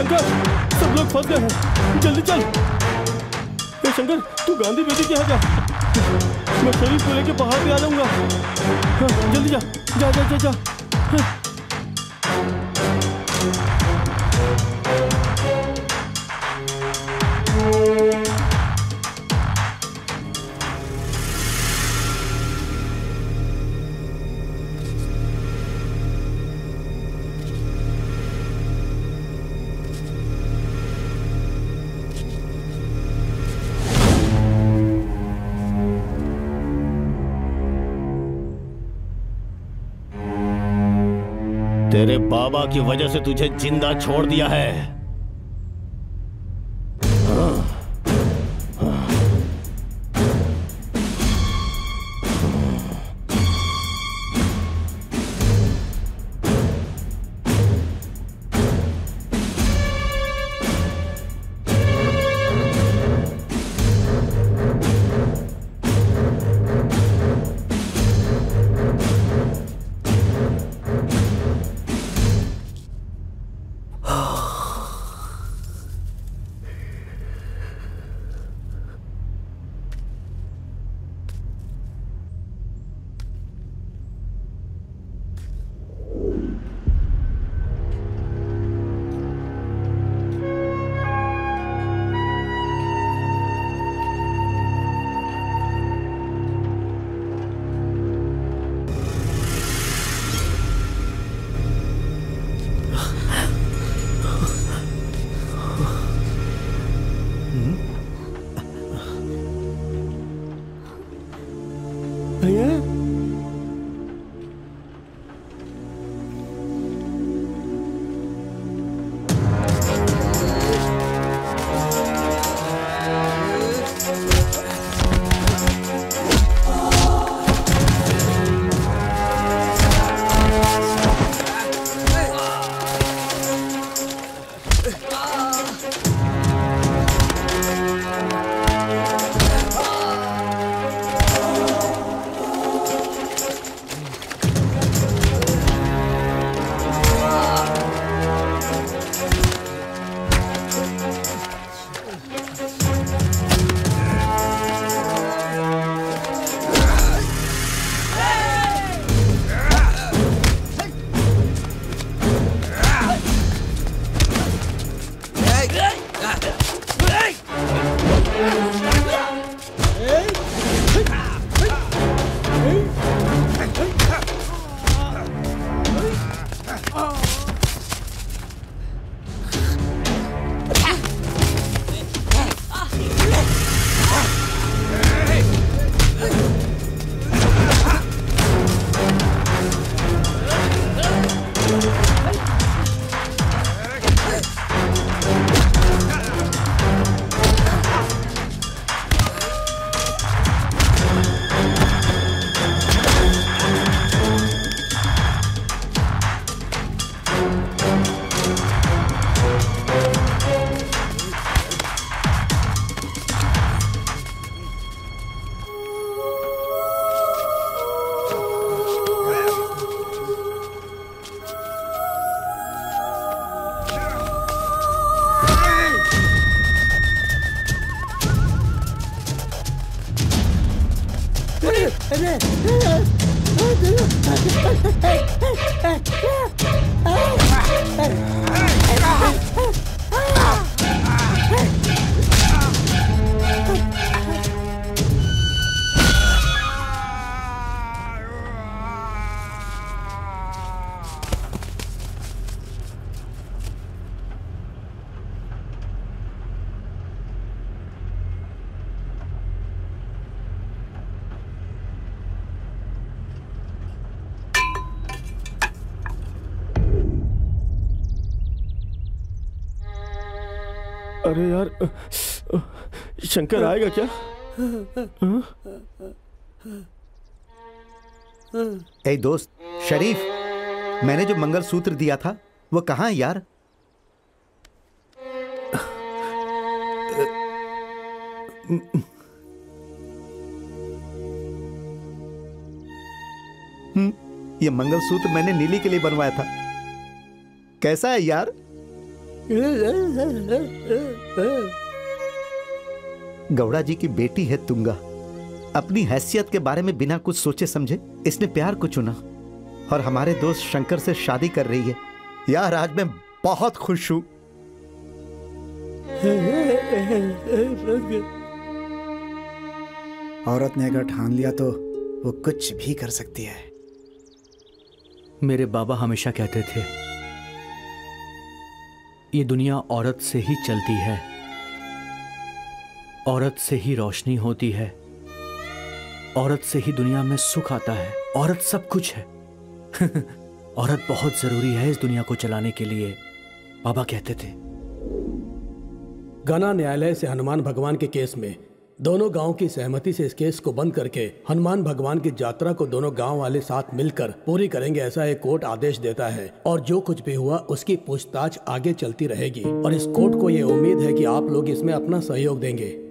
शंकर, सब लोग फंस गए हैं, जल्दी चल। ए शंकर, तू गांधी बेटी के यहाँ जा, मैं शरीफ को लेके पहाड़ पे आ जाऊंगा। हाँ, जल्दी जा, जा जा जा, जा। हाँ। तेरे बाबा की वजह से तुझे जिंदा छोड़ दिया है। अरे यार, शंकर आएगा क्या? ए दोस्त शरीफ, मैंने जो मंगलसूत्र दिया था वो कहाँ है यार? ये मंगलसूत्र मैंने नीली के लिए बनवाया था। कैसा है यार? गौड़ा जी की बेटी है तुंगा। अपनी हैसियत के बारे में बिना कुछ सोचे समझे इसने प्यार को चुना और हमारे दोस्त शंकर से शादी कर रही है। यार आज मैं बहुत खुश हूं। औरत ने अगर ठान लिया तो वो कुछ भी कर सकती है। मेरे बाबा हमेशा कहते थे ये दुनिया औरत से ही चलती है, औरत से ही रोशनी होती है, औरत से ही दुनिया में सुख आता है, औरत सब कुछ है। औरत बहुत जरूरी है इस दुनिया को चलाने के लिए, बाबा कहते थे। गना न्यायालय से हनुमान भगवान के केस में दोनों गांव की सहमति से इस केस को बंद करके हनुमान भगवान की यात्रा को दोनों गांव वाले साथ मिलकर पूरी करेंगे, ऐसा एक कोर्ट आदेश देता है। और जो कुछ भी हुआ उसकी पूछताछ आगे चलती रहेगी और इस कोर्ट को ये उम्मीद है कि आप लोग इसमें अपना सहयोग देंगे।